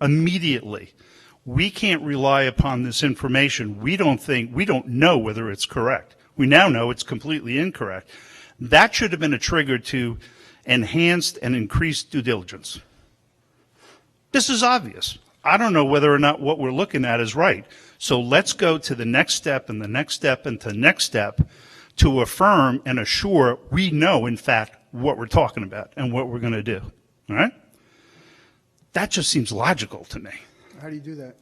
immediately. We can't rely upon this information. We don't know whether it's correct. We now know it's completely incorrect. That should have been a trigger to enhanced and increased due diligence. This is obvious. I don't know whether or not what we're looking at is right. So let's go to the next step and the next step and the next step to affirm and assure we know, in fact, what we're talking about and what we're going to do. All right? That just seems logical to me. How do you do that?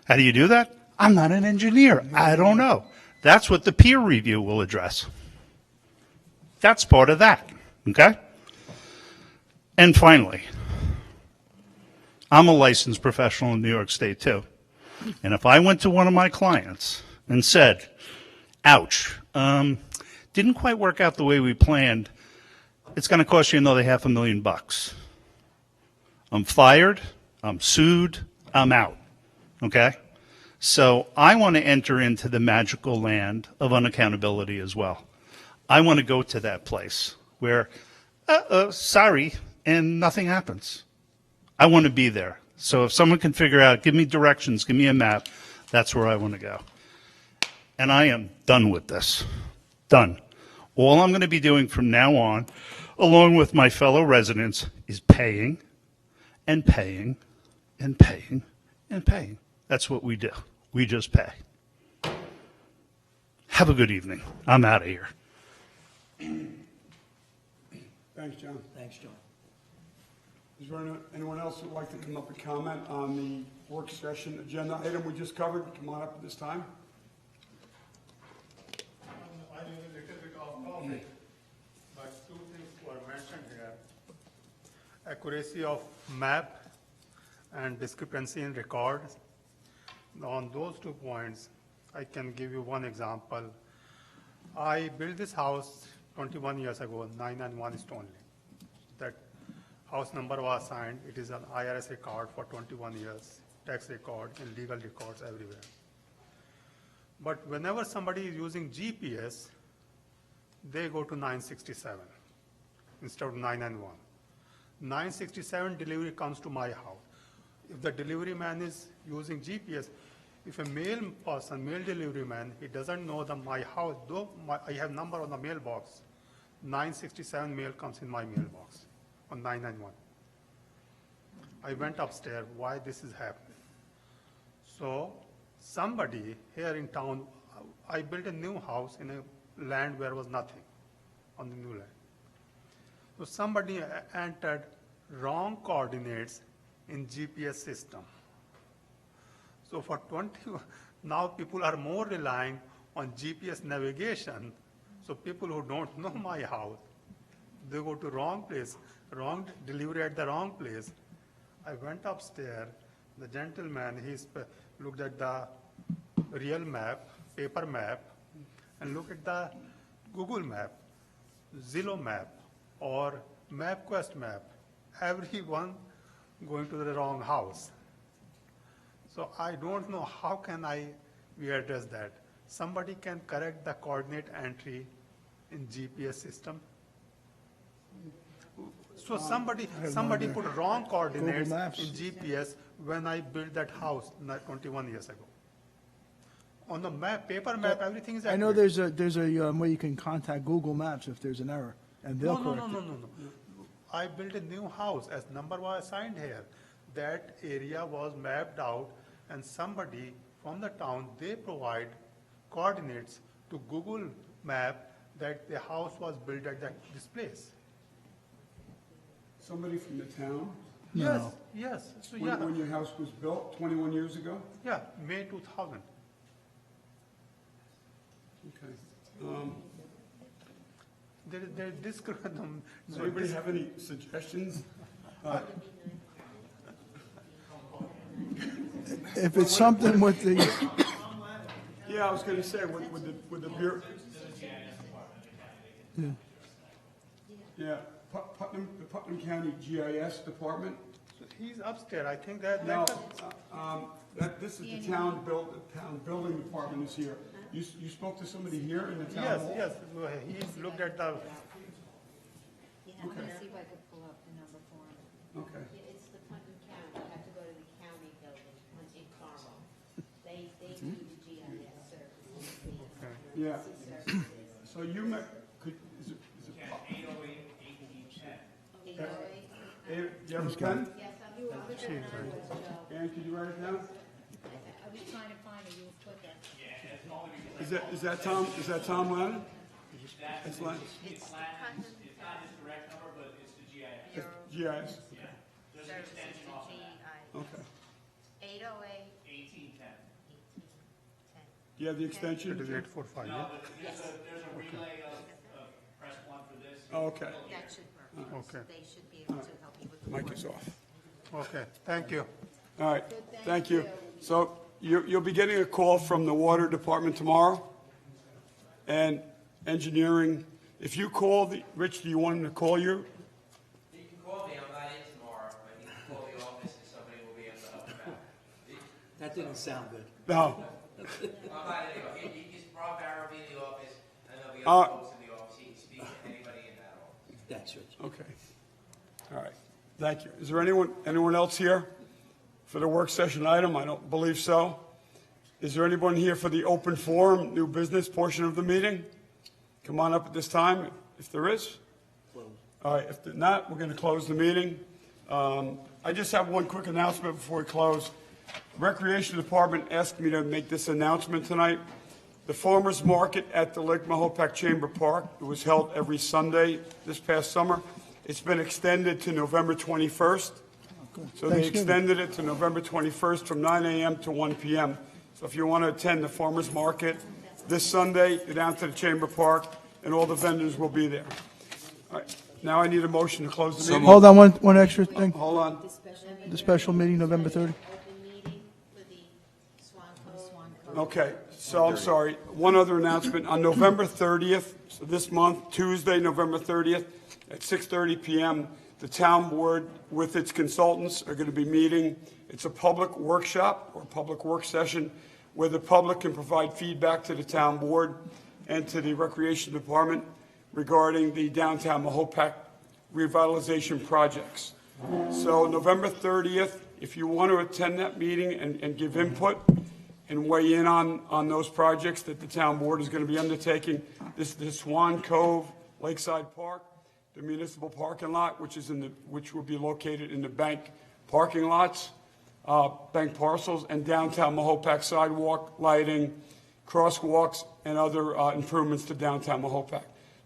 How do you do that? I'm not an engineer. I don't know. That's what the peer review will address. That's part of that, okay? And finally, I'm a licensed professional in New York State too. And if I went to one of my clients and said, ouch, didn't quite work out the way we planned, it's going to cost you another $500,000. I'm fired, I'm sued, I'm out, okay? So I want to enter into the magical land of unaccountability as well. I want to go to that place where, sorry, and nothing happens. I want to be there. So if someone can figure out, give me directions, give me a map, that's where I want to go. And I am done with this. Done. All I'm going to be doing from now on, along with my fellow residents, is paying and paying and paying and paying. That's what we do. We just pay. Have a good evening. I'm out of here. Thanks, John. Thanks, John. Is there anyone else who would like to come up and comment on the work session agenda item we just covered? Come on up at this time. I need a little bit off topic, but 2 things were mentioned here. Accuracy of map and discrepancy in records. On those 2 points, I can give you one example. I built this house 21 years ago, 991 Stoneleigh. That house number was assigned. It is an IRS record for 21 years, tax record and legal records everywhere. But whenever somebody is using GPS, they go to 967 instead of 991. 967 delivery comes to my house. If the delivery man is using GPS, if a male delivery man, he doesn't know my house, though I have number on the mailbox, 967 mail comes in my mailbox on 991. I went upstairs, why this is happening. So somebody here in town, I built a new house in a land where was nothing on the new land. So somebody entered wrong coordinates in GPS system. So for now people are more relying on GPS navigation. So people who don't know my house, they go to wrong place, wrong delivery at the wrong place. I went upstairs, the gentleman, he looked at the real map, paper map, and looked at the Google map, Zillow map, or MapQuest map, everyone going to the wrong house. So I don't know how can we address that. Somebody can correct the coordinate entry in GPS system. So somebody put wrong coordinates in Maps. GPS when I built that house 21 years ago. On the map, paper map, everything is I know accurate. there's a way you can contact Google Maps if there's an error, and they'll correct it. No. I built a new house, as number was assigned here. That area was mapped out, and somebody from the town, they provide coordinates to Google Map that the house was built at this place. Somebody from the town, Yes, so when, yeah, when your house was built 21 years ago? yeah, May 2000. Okay. There is discrepancy. Does anybody have any suggestions? If it's something with the, Yeah, I was gonna say, with the bureau. Yeah, the Putnam County GIS Department. He's upstairs, I think that. No, this is the town building department is here. You spoke to somebody here in the town Yes, hall? yes, he's looked at the, Let me see if I could pull up the number for him. Okay. It's the Putnam County, you have to go to the county building in Carmel. They do the GIS services. Yeah. So you met, is it? 808-1810. Do you have a pen? Yes, I'm doing it. Ann, could you write it down? I was trying to find it, you were quicker. Is that Tom, Lennon? That's Lennon. It's not his direct number, but it's the GIS. It's GIS? Yeah. There's an extension off of that. Okay. 808-1810. 1810. Do you have the extension? it is 845, yeah? No, but there's a relay of press one for this. Oh, okay. That should work. Okay, They should be able to help you with the Mic work. is off. okay, thank you. All right, thank you. So you'll be getting a call from the water department tomorrow, and engineering. If you call Rich, do you want him to call you? You can call me, I'm not in tomorrow, but you can call the office and somebody will be able to help you out. That didn't sound good. No. I'm not in, you just, Rob Barrow will be in the office, and there'll be other folks in the office, he can speak to anybody in that office. That's Rich. Okay. All right, thank you. Is there anyone else here for the work session item? I don't believe so. Is there anyone here for the open forum, new business portion of the meeting? Come on up at this time, if there is. All right, if not, we're going to close the meeting. I just have one quick announcement before we close. Recreation Department asked me to make this announcement tonight. The farmers market at the Lake Mahopac Chamber Park, it was held every Sunday this past summer. It's been extended to November 21st. So they extended it to November 21st from 9 a.m. to 1 p.m. So if you want to attend the farmers market this Sunday, go down to the Chamber Park, and all the vendors will be there. All right, now I need a motion to close the meeting. hold on, one extra thing. Hold on. The special meeting, November 30. Open meeting for the Swan Cove. Okay, so I'm sorry. One other announcement. On November 30th, so this month, Tuesday, November 30th, at 6:30 p.m., the town board with its consultants are going to be meeting. It's a public workshop or public work session where the public can provide feedback to the town board and to the recreation department regarding the downtown Mahopac revitalization projects. So November 30th, if you want to attend that meeting and give input and weigh in on those projects that the town board is going to be undertaking, this is the Swan Cove Lakeside Park, the municipal parking lot, which will be located in the bank parking lots, bank parcels, and downtown Mahopac sidewalk lighting, crosswalks, and other improvements to downtown Mahopac.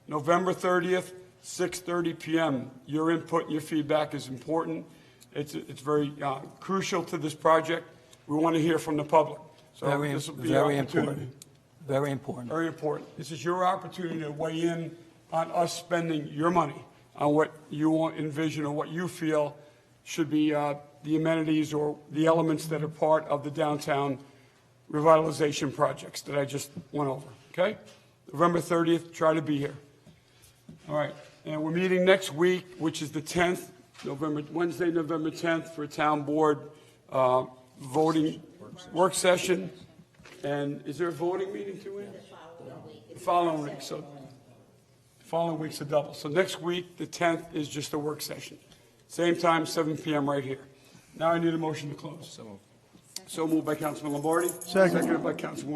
November 30th, 6:30 p.m. Your input and your feedback is important. It's very crucial to this project. We want to hear from the public. So Very, this will be your very opportunity. important. Very important. Very important. This is your opportunity to weigh in on us spending your money on what you want, envision, or what you feel should be the amenities or the elements that are part of the downtown revitalization projects that I just went over, okay? November 30th, try to be here. All right, and we're meeting next week, which is the 10th, Wednesday, November 10th, for a town board voting work session, and is there a voting meeting too, Ann? The following week, so, the following week's a double. So next week, the 10th, is just a work session. Same time, 7 PM right here. Now I need a motion to close. So moved by Councilman Lombardi. Second. Seconded by Councilwoman